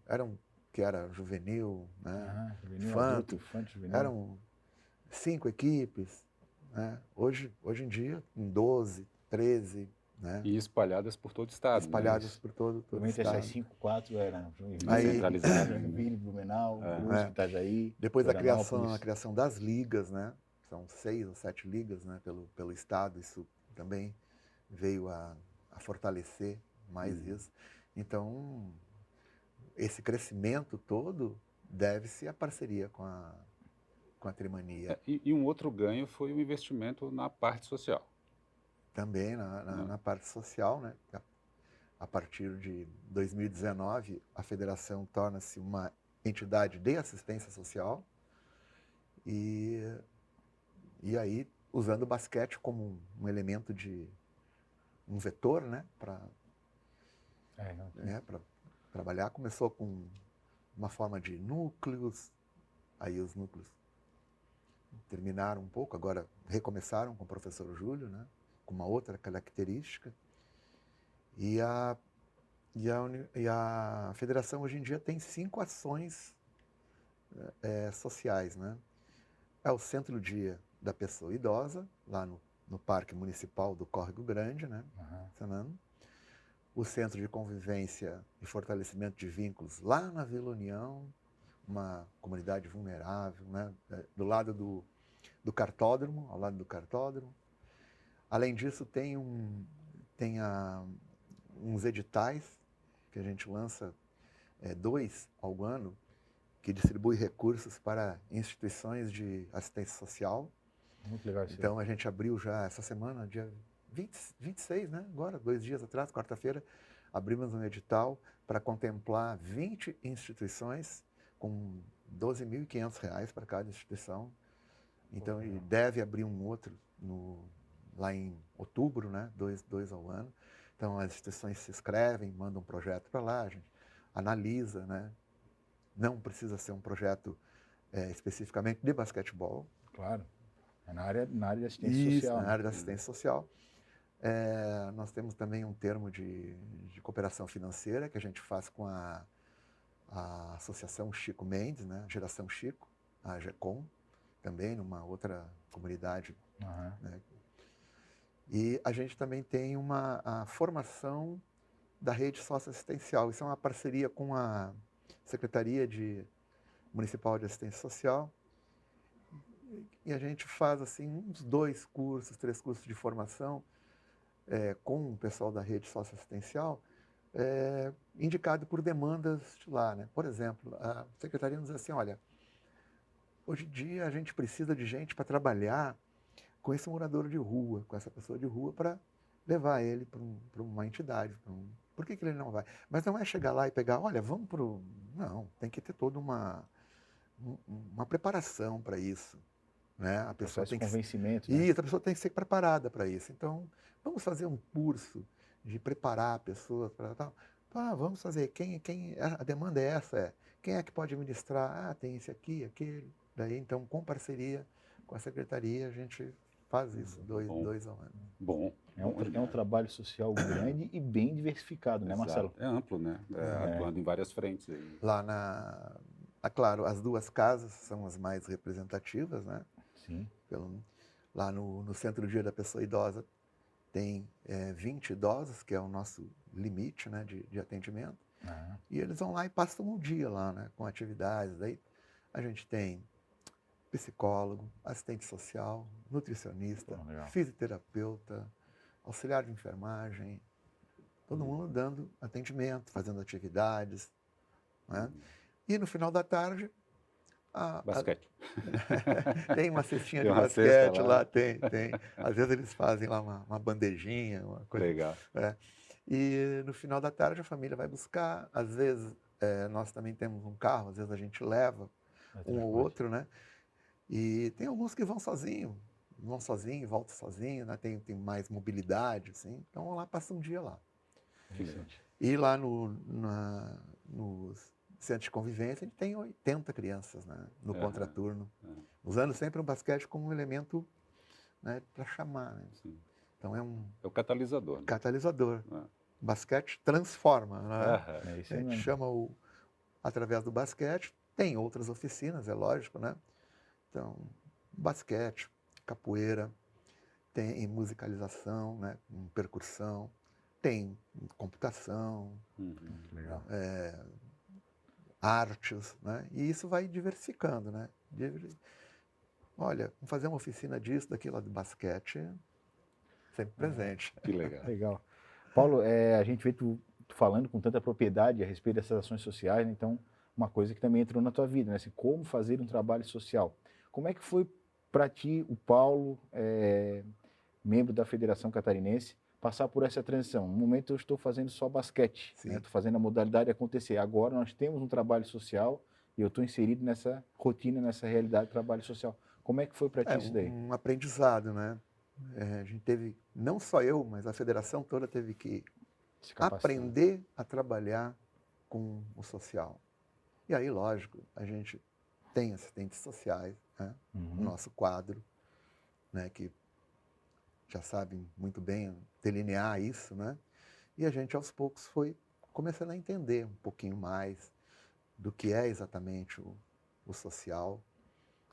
que era juvenil, né? Juvenil, Infanto, adulto, infante, juvenil. eram 5 equipes, né? Hoje em dia, em 12, 13, né? E espalhadas por todo o estado, Espalhadas né? por todo o Provavelmente estado. essas 5, 4 eram Aí- Centralizado. Joinville, Blumenau, É. Brusque, Itajaí, Depois a Florianópolis. criação das ligas, né? São 6 ou 7 ligas, né? Pelo estado, isso também veio a fortalecer mais isso. Então, esse crescimento todo deve-se à parceria com a Trimania. E um outro ganho foi o investimento na parte social. Também na parte social, né? A partir de 2019, a federação torna-se uma entidade de assistência social e aí usando o basquete como um elemento um vetor, né? Para trabalhar. Começou com uma forma de núcleos, aí os núcleos terminaram um pouco, agora recomeçaram com o professor Júlio, né? Com uma outra característica. E a federação hoje em dia tem 5 ações sociais, né? É o Centro-Dia da Pessoa Idosa, lá no Parque Municipal do Córrego Grande, né? Sanando. O Centro de Convivência e Fortalecimento de Vínculos, lá na Vila União, uma comunidade vulnerável, né? Do lado do cartódromo, ao lado do cartódromo. Além disso, tem uns editais que a gente lança, 2 ao ano, que distribui recursos para instituições de assistência social. Muito legal isso. Então, a gente abriu já essa semana, dia 26, né? Agora, 2 dias atrás, quarta-feira, abrimos um edital para contemplar 20 instituições com R$12.500 para cada instituição. Então, e deve abrir um outro lá em outubro, né? 2 ao ano. Então, as instituições se inscrevem, mandam um projeto para lá, a gente analisa, né? Não precisa ser um projeto especificamente de basquetebol. Claro. É na área de assistência Isso, social. na área da assistência social. Nós temos também um termo de cooperação financeira que a gente faz com a Associação Chico Mendes, né? Geração Chico, a GECOM, também numa outra comunidade. Né? E a gente também tem a formação da rede socioassistencial. Isso é uma parceria com a Secretaria Municipal de Assistência Social. E a gente faz assim uns 2 cursos, 3 cursos de formação com o pessoal da rede socioassistencial, indicado por demandas de lá, né? Por exemplo, a Secretaria nos diz assim, olha, hoje em dia a gente precisa de gente para trabalhar com esse morador de rua, com essa pessoa de rua, para levar ele para uma entidade. Por que ele não vai? Mas não é chegar lá e pegar, olha, vamos para o... Não, tem que ter toda uma preparação para isso. Né? A pessoa tem convencimento. Né? Isso, a pessoa tem que ser preparada para isso. Então, vamos fazer um curso de preparar a pessoa para tal. Vamos fazer. A demanda é essa. Quem é que pode administrar? Tem esse aqui, aquele. Daí, então, com parceria com a secretaria, a gente faz isso, 2 ao ano. Bom. É um trabalho social grande e bem diversificado, né, Marcelo? É amplo, né? Atuando em várias frentes aí. Lá claro, as 2 casas são as mais representativas, né? Sim. Lá no Centro-Dia da Pessoa Idosa tem 20 idosos, que é o nosso limite, né, de atendimento. E eles vão lá e passam um dia lá, né, com atividades. Daí a gente tem psicólogo, assistente social, nutricionista, fisioterapeuta, auxiliar de enfermagem, todo mundo dando atendimento, fazendo atividades. Né? E no final da tarde... basquete. Tem uma cestinha Tem de uma cesta basquete lá, tem. Às vezes eles fazem lá uma bandejinha, uma coisa. Legal. E no final da tarde a família vai buscar. Às vezes nós também temos um carro, às vezes a gente leva um ou outro, né? E tem alguns que vão sozinho, voltam sozinho, né? Tem mais mobilidade, assim. Então lá passa um dia lá. E lá no centro de convivência, a gente tem 80 crianças, né, no Aham, contraturno, aham. usando sempre o basquete como um elemento, né, para chamar. Né? Sim. Então é um É o catalisador, né? catalisador. Ah. O basquete transforma. Né? Aham. É isso A aí gente mesmo. chama através do basquete, tem outras oficinas, é lógico, né? Então, basquete, capoeira, tem musicalização, né? Percussão, tem computação, Uhum. Legal. artes, né? E isso vai diversificando, né? Olha, vamos fazer uma oficina disso, daquilo, do basquete, sempre presente. Que legal. Legal. Paulo, a gente vê tu falando com tanta propriedade a respeito dessas ações sociais, né? Então, uma coisa que também entrou na tua vida, né? Assim, como fazer um trabalho social. Como é que foi para ti, o Paulo, membro da Federação Catarinense, passar por essa transição? No momento eu estou fazendo só basquete, Sim. né? Estou fazendo a modalidade acontecer. Agora nós temos um trabalho social e eu estou inserido nessa rotina, nessa realidade de trabalho social. Como é que foi para ti isso daí? Um aprendizado, né? A gente teve, não só eu, mas a federação toda teve que Se capacitar. aprender a trabalhar com o social. E aí, lógico, a gente tem assistentes sociais, né, no nosso quadro, né, que já sabem muito bem delinear isso, né? E a gente, aos poucos, foi começando a entender um pouquinho mais do que é exatamente o social,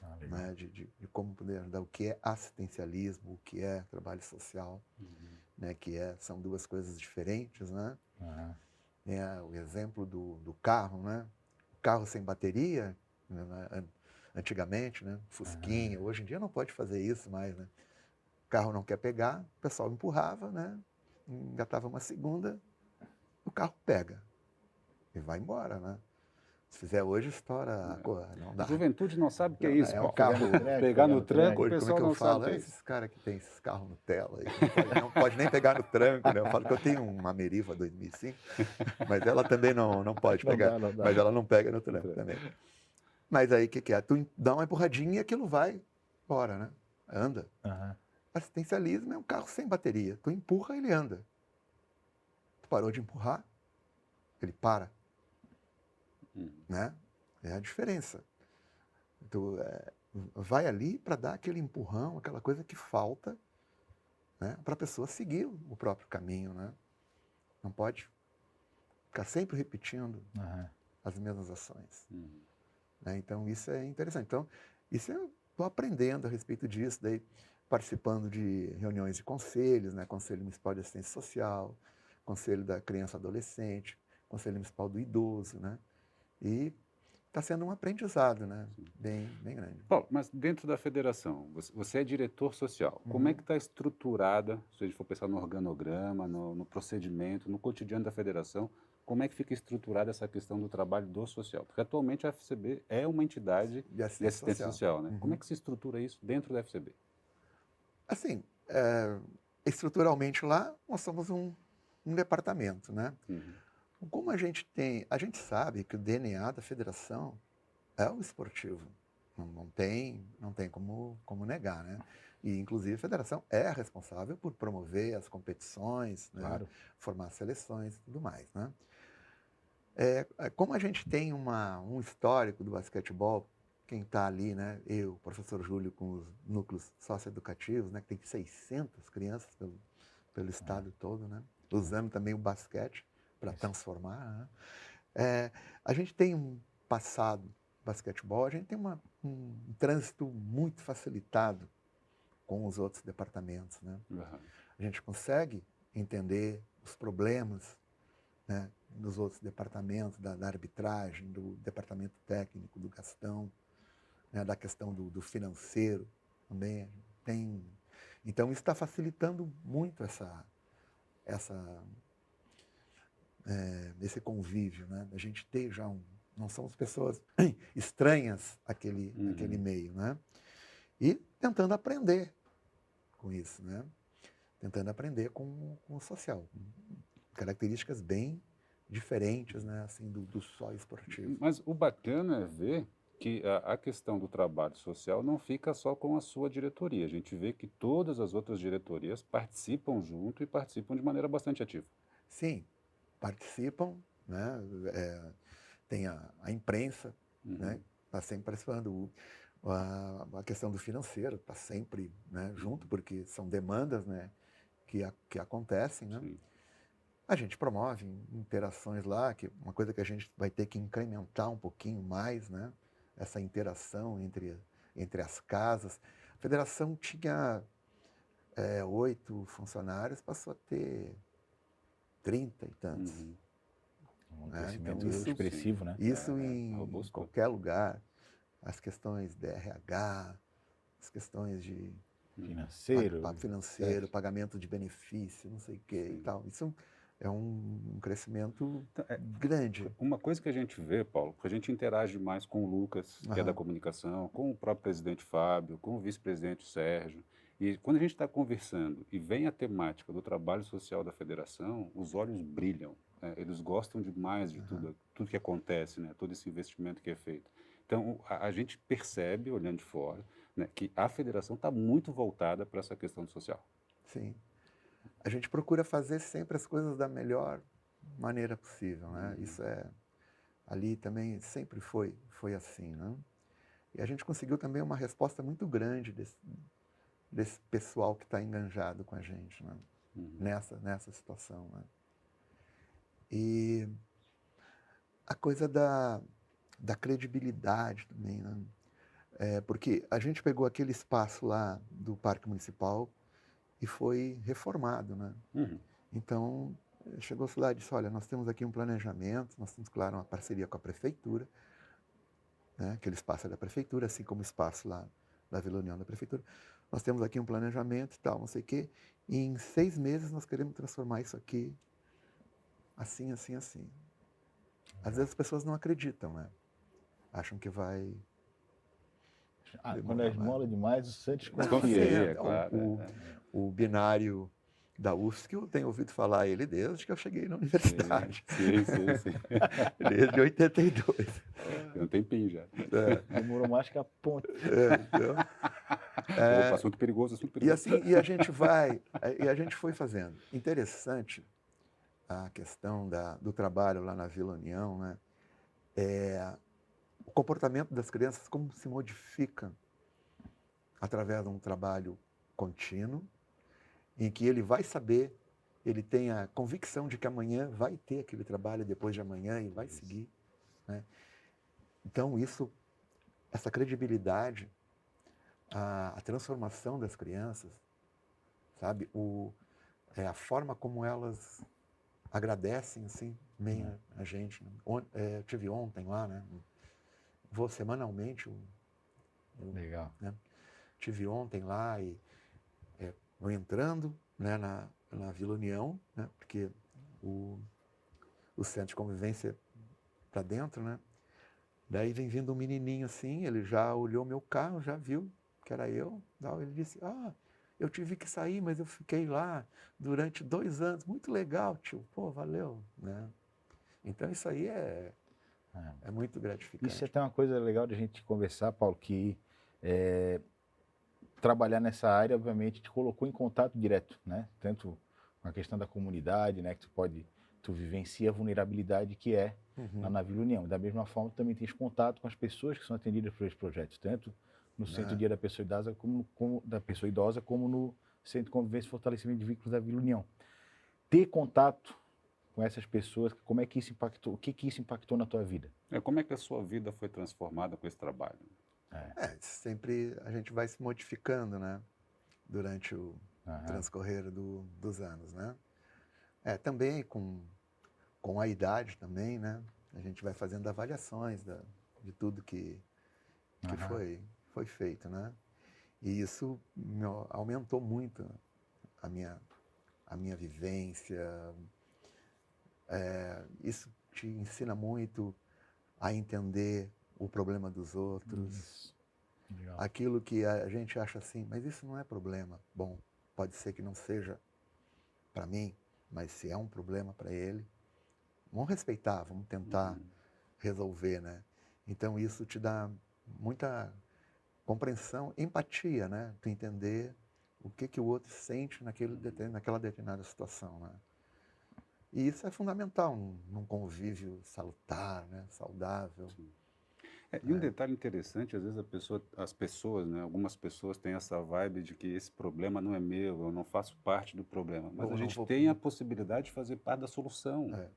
Ah, legal. né, de como poder ajudar, o que é assistencialismo, o que é trabalho social, né, são duas coisas diferentes, né? Aham. O exemplo do carro, né? O carro sem bateria, né, antigamente, né? Fusquinha, hoje em dia não pode fazer isso mais, né? O carro não quer pegar, o pessoal empurrava, né? Engatava uma segunda, o carro pega e vai embora, né? Se fizer hoje, estoura a cor, não dá. A juventude não sabe o que é Não, isso. é um Pô. carro. Pegar no tranco, o Hoje, como é pessoal que eu não sabe o falo? que é Esses isso. caras que tem esses carros Nutella aí, não pode nem pegar no tranco, né? Eu falo que eu tenho uma Meriva 2005, mas ela também não pode Não pegar. dá, não dá. Mas ela não pega no tranco também. Mas aí o que é? Tu dá uma empurradinha e aquilo vai embora, né? Anda. Aham. Assistencialismo é um carro sem bateria. Tu empurra, ele anda. Tu parou de empurrar, ele para. Né? É a diferença. Tu vai ali para dar aquele empurrão, aquela coisa que falta, né, para a pessoa seguir o próprio caminho. Né? Não pode ficar sempre repetindo Aham. as mesmas ações. Né? Então, isso é interessante. Então, isso eu estou aprendendo a respeito disso, daí participando de reuniões de conselhos, né? Conselho Municipal de Assistência Social, Conselho da Criança e Adolescente, Conselho Municipal do Idoso, né? E está sendo um aprendizado, né? Bem grande. Paulo, mas dentro da federação, você é diretor social. Como é que está estruturada, se a gente for pensar no organograma, no procedimento, no cotidiano da federação, como é que fica estruturada essa questão do trabalho do social? Porque atualmente a FCB é uma entidade de assistência social, né? Como é que se estrutura isso dentro da FCB? Assim, estruturalmente lá, nós somos um departamento, né? Como a gente sabe que o DNA da federação é o esportivo. Não tem como negar, né? E, inclusive, a federação é responsável por promover as competições, né? Claro. Formar seleções e tudo mais, né? Como a gente tem um histórico do basquetebol, quem está ali, né? Eu, o professor Júlio, com os núcleos socioeducativos, né? Que tem 600 crianças pelo estado todo, né? Usando também o basquete para transformar. Né? A gente tem um passado basquetebol, a gente tem um trânsito muito facilitado com os outros departamentos. Né? A gente consegue entender os problemas, né, dos outros departamentos, da arbitragem, do departamento técnico, do Gastão, né, da questão do financeiro também. Então, isso está facilitando muito esse convívio, né? A gente ter já não somos pessoas estranhas àquele meio, né? E tentando aprender com isso, né? Tentando aprender com o social. Características bem diferentes, né? Assim, do só esportivo. Mas o bacana é ver que a questão do trabalho social não fica só com a sua diretoria. A gente vê que todas as outras diretorias participam junto e participam de maneira bastante ativa. Sim, participam, né? Tem a imprensa, né? Está sempre participando. A questão do financeiro está sempre, né, junto, porque são demandas, né, que acontecem, né? Sim. A gente promove interações lá, que uma coisa que a gente vai ter que incrementar um pouquinho mais, né? Essa interação entre as casas. A federação tinha 8 funcionários, passou a ter 30 e tantos. Uhum. Um Né? crescimento Então, isso- expressivo, né? Isso É, em robusto. qualquer lugar. As questões de RH, as questões de Financeiro. financeiro, certo. pagamento de benefício, não sei o quê e Sim. tal. Isso é um crescimento Então, grande. uma coisa que a gente vê, Paulo, porque a gente interage mais com o Lucas, que é da Aham. comunicação, com o próprio presidente Fábio, com o vice-presidente Sérgio. E quando a gente está conversando e vem a temática do trabalho social da federação, os olhos brilham. Né? Eles gostam demais de tudo que acontece, né? Todo esse investimento que é feito. Então, a gente percebe, olhando de fora, né, que a federação está muito voltada para essa questão do social. Sim. A gente procura fazer sempre as coisas da melhor maneira possível, né? Isso ali também sempre foi assim, né? E a gente conseguiu também uma resposta muito grande desse pessoal que está enganjado com a gente, né? Nessa situação, né? E a coisa da credibilidade também, né? Porque a gente pegou aquele espaço lá do Parque Municipal e foi reformado, né? Uhum. Então, chegou lá e disse, olha, nós temos aqui um planejamento, nós temos, claro, uma parceria com a prefeitura, né? Aquele espaço é da prefeitura, assim como o espaço lá da Vila União da prefeitura. Nós temos aqui um planejamento e tal, não sei o quê, e em 6 meses nós queremos transformar isso aqui assim, assim, assim. Às vezes as pessoas não acreditam, né? Acham que vai Quando demorar é esmola demais, o Santos Não, confia. Confia, assim, é claro. o binário da UFSC, eu tenho ouvido falar ele desde que eu cheguei na universidade, Sim. desde 82. Tem um tempinho já. Demorou mais que a ponte. Então, Opa, assunto perigoso, assunto e perigoso. assim, e a gente foi fazendo. Interessante a questão do trabalho lá na Vila União, né? O comportamento das crianças, como se modifica através de um trabalho contínuo, em que ele vai saber, ele tem a convicção de que amanhã vai ter aquele trabalho, depois de amanhã, e vai seguir, né? Então, essa credibilidade, a transformação das crianças, sabe? A forma como elas agradecem, assim, meio a gente. Né? Eu tive ontem lá, né? Vou semanalmente, Legal. né? Tive ontem lá e vou entrando, né, na Vila União, né? Porque o centro de convivência para dentro, né? Daí vem vindo um menininho assim, ele já olhou meu carro, já viu que era eu. Ele disse, eu tive que sair, mas eu fiquei lá durante 2 anos. Muito legal, tio. Pô, valeu, né? Então isso aí é muito gratificante. Isso é até uma coisa legal de a gente conversar, Paulo, que trabalhar nessa área, obviamente, te colocou em contato direto, né? Tanto com a questão da comunidade, né? Que tu vivencia a vulnerabilidade que é lá na Vila União. Da mesma forma, tu também tens contato com as pessoas que são atendidas por esses projetos, tanto no Centro Dia da Pessoa Idosa como no Centro de Convivência e Fortalecimento de Vínculos da Vila União. Ter contato com essas pessoas, como é que isso impactou, o que isso impactou na tua vida? Como é que a sua vida foi transformada com esse trabalho? Sempre a gente vai se modificando, né? Durante o transcorrer dos anos, né? Também com a idade também, né? A gente vai fazendo avaliações de tudo que foi feito, né? E isso aumentou muito a minha vivência. Isso te ensina muito a entender o problema dos outros. Legal. Aquilo que a gente acha assim, mas isso não é problema. Bom, pode ser que não seja para mim, mas se é um problema para ele, vamos respeitar, vamos tentar resolver, né? Então isso te dá muita compreensão, empatia, né? Tu entender o que o outro sente naquela determinada situação, né? E isso é fundamental num convívio salutar, né? Saudável. E um detalhe interessante, às vezes as pessoas, né, algumas pessoas têm essa vibe de que esse problema não é meu, eu não faço parte do problema. Mas Ou a não gente vou- tem a possibilidade de fazer parte da solução. É.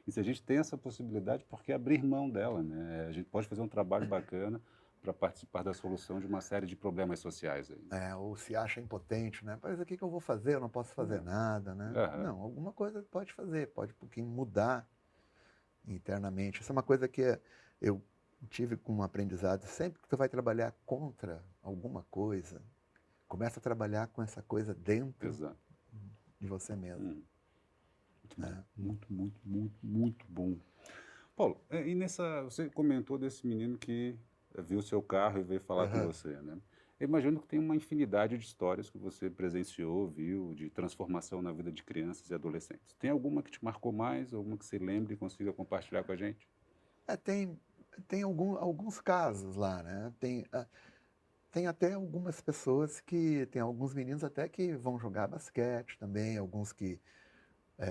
E se a gente tem essa possibilidade, por que abrir mão dela, né? A gente pode fazer um trabalho bacana para participar da solução de uma série de problemas sociais aí. Ou se acha impotente, né? Mas o que eu vou fazer? Eu não posso fazer nada, né? Aham. Não, alguma coisa pode fazer, pode um pouquinho mudar internamente. Isso é uma coisa que eu tive como aprendizado. Sempre que tu vai trabalhar contra alguma coisa, começa a trabalhar com essa coisa dentro Exato. de você mesmo. Muito bom. né? Muito bom. Paulo, e você comentou desse menino que viu seu carro e veio falar com Aham. você, né? Eu imagino que tem uma infinidade de histórias que você presenciou, viu, de transformação na vida de crianças e adolescentes. Tem alguma que te marcou mais, alguma que você lembre e consiga compartilhar com a gente? Tem alguns casos lá, né? Tem até algumas pessoas tem alguns meninos até que vão jogar basquete também, alguns que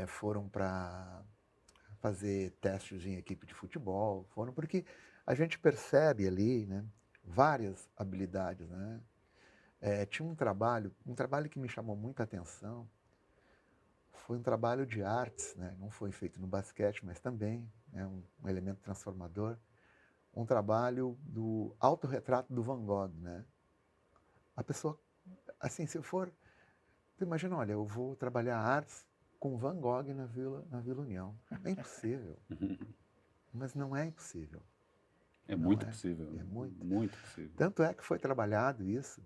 foram para fazer testes em equipe de futebol, porque a gente percebe ali, né, várias habilidades, né? Tinha um trabalho que me chamou muita atenção, foi um trabalho de artes, né? Não foi feito no basquete, mas também é um elemento transformador, um trabalho do autorretrato do Van Gogh, né? A pessoa, assim, tu imagina, olha, eu vou trabalhar artes com Van Gogh na Vila União. É impossível, mas não é impossível. É Não muito é? possível. É muito. Muito possível. Tanto é que foi trabalhado isso,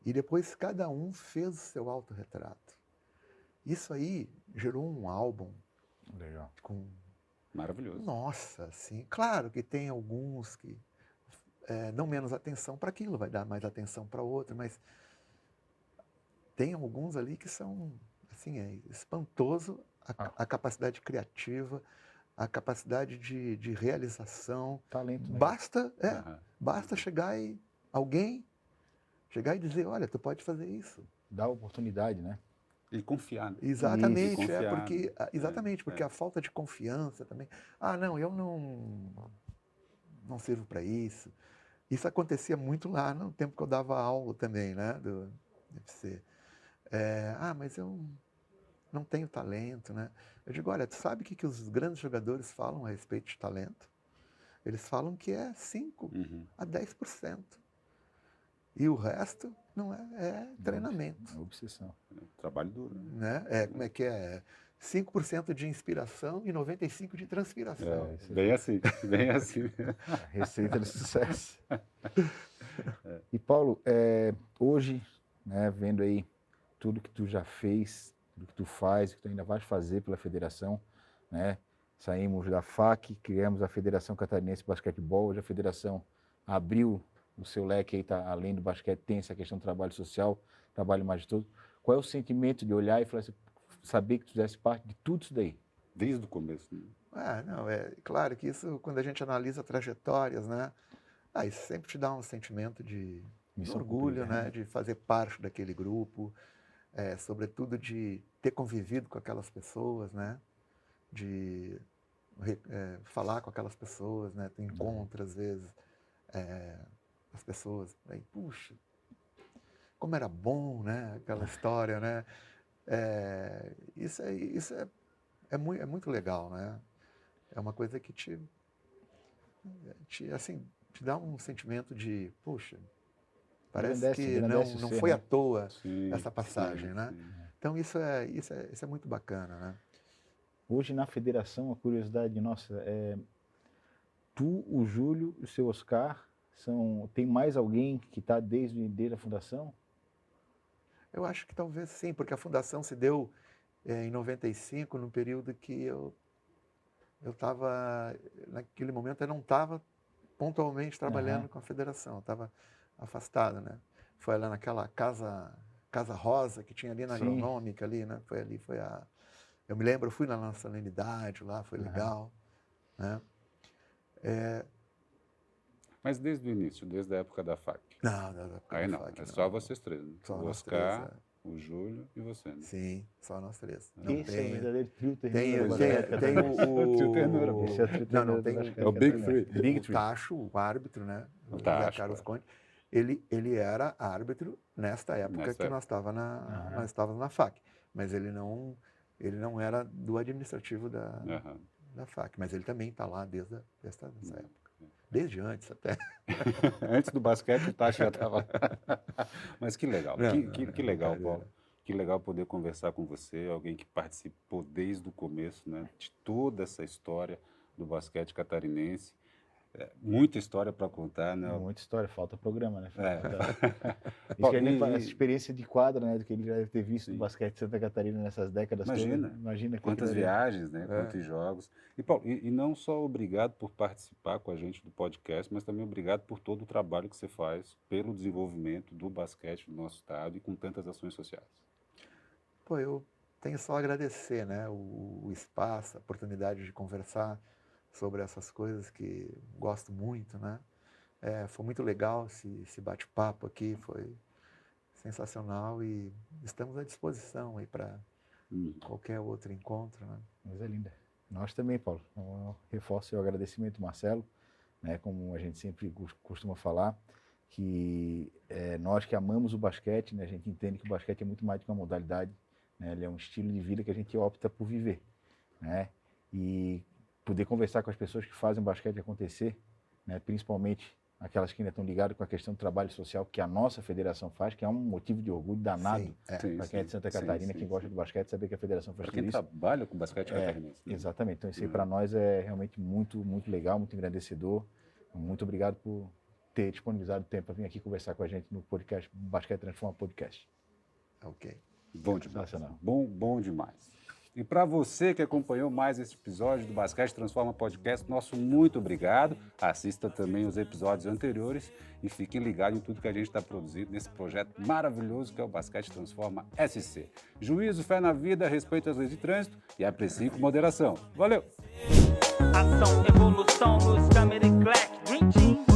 e depois cada um fez o seu autorretrato. Isso aí gerou um álbum Legal. com... Maravilhoso. Nossa, assim, claro que tem alguns que dão menos atenção para aquilo, vai dar mais atenção para outro, mas tem alguns ali que são, assim, é espantoso a capacidade criativa, a capacidade de realização. Talento, né? Aham. Basta alguém chegar e dizer, olha, tu pode fazer isso. Dá oportunidade, né? E confiar, né? Exatamente, Confiar, porque, né? exatamente, porque a falta de confiança também. Ah, não, eu não sirvo para isso. Isso acontecia muito lá no tempo que eu dava aula também, né, do UFC. Mas eu não tenho talento, né? Eu digo, olha, tu sabe o que os grandes jogadores falam a respeito de talento? Eles falam que é 5 a 10%. E o resto não é treinamento. É obsessão. Trabalho duro, né? Né? Como é que é? 5% de inspiração e 95% de transpiração. Bem assim, bem assim. A receita de sucesso. E Paulo, hoje, né, vendo aí tudo que tu já fez, tudo que tu faz, que tu ainda vais fazer pela federação, né? Saímos da FAC, criamos a Federação Catarinense de Basquetebol, hoje a federação abriu o seu leque aí, tá, além do basquete, tem essa questão do trabalho social, trabalho majestoso. Qual é o sentimento de olhar e falar assim, saber que tu fizesse parte de tudo isso daí? Desde o começo. Né? Não, é claro que isso, quando a gente analisa trajetórias, né? Isso sempre te dá um sentimento de orgulho, né? De fazer parte daquele grupo, sobretudo de ter convivido com aquelas pessoas, né? De falar com aquelas pessoas, né? Tu encontra, às vezes, as pessoas, aí, puxa, como era bom, né? Aquela história, né? Isso é muito legal, né? É uma coisa que te dá um sentimento de, puxa, parece que não foi à toa essa passagem, né? Então isso é muito bacana, né? Hoje na federação, a curiosidade nossa tu, o Júlio e o seu Oscar, tem mais alguém que está desde a fundação? Eu acho que talvez sim, porque a fundação se deu em 95, no período que eu estava, naquele momento eu não estava pontualmente trabalhando com a federação, eu estava afastado, né? Foi lá naquela Casa Rosa que tinha ali na Agronômica, ali, né? Eu me lembro, eu fui na solenidade lá, foi legal, né? Mas desde o início, desde a época da FAC? Não, da época Aí da não, FAC, só vocês três. Né? Só o nós Oscar, três, o Júlio e você, né? Sim, só nós três. Esse é o verdadeiro trio tem, ternura do tem, basquete tem catarinense. O trio ternura, pô. Esse é o trio Não, ternura do tem basquete é o Big catarinense. Three. Big o Three. Tacho, o árbitro, né? O José Tacho, Carlos é. Conde. Ele era árbitro nesta época Nesta que época. nós estávamos na FAC. Mas ele não era do administrativo Aham. da FAC. Mas ele também está lá desde essa época. Desde antes até. Antes do basquete, o Tacho já estava lá. Mas que legal, Não, que legal, brincadeira. Paulo. Que legal poder conversar com você, alguém que participou desde o começo, né, de toda essa história do basquete catarinense. Muita história para contar, né? Muita história, falta programa, né? Bom, Essa experiência de quadra, né? Do que ele já deve ter visto Sim. do basquete de Santa Catarina nessas décadas Imagina. todas. Imagina que Quantas aquilo ali- viagens, né? Quantos jogos. E, Paulo, e não só obrigado por participar com a gente do podcast, mas também obrigado por todo o trabalho que você faz pelo desenvolvimento do basquete do nosso estado e com tantas ações sociais. Pô, eu tenho só a agradecer, né? O espaço, a oportunidade de conversar sobre essas coisas que gosto muito, né? Foi muito legal esse bate-papo aqui, foi sensacional e estamos à disposição aí para qualquer outro encontro, né? Mas é linda. Nós também, Paulo. Eu reforço o agradecimento, Marcelo, né? Como a gente sempre costuma falar, que nós que amamos o basquete, né? A gente entende que o basquete é muito mais do que uma modalidade, né? Ele é um estilo de vida que a gente opta por viver, né? E poder conversar com as pessoas que fazem o basquete acontecer, né? Principalmente aquelas que ainda estão ligadas com a questão do trabalho social que a nossa federação faz, que é um motivo de orgulho danado Sim, para quem é de Santa Catarina, quem gosta do basquete, saber que a federação faz Para tudo quem isso. trabalha com basquete catarinense. Né? Exatamente. Então, isso aí para nós é realmente muito, muito legal, muito engrandecedor. Muito obrigado por ter disponibilizado tempo para vir aqui conversar com a gente no podcast Basquete Transforma Podcast. Ok. Bom demais. Sensacional. Bom demais. E para você que acompanhou mais esse episódio do Basquete Transforma Podcast, nosso muito obrigado. Assista também os episódios anteriores e fiquem ligados em tudo que a gente está produzindo nesse projeto maravilhoso que é o Basquete Transforma SC. Juízo, fé na vida, respeito às leis de trânsito e aprecie com moderação. Valeu! Ação, evolução nos Camera Clack, Green Team.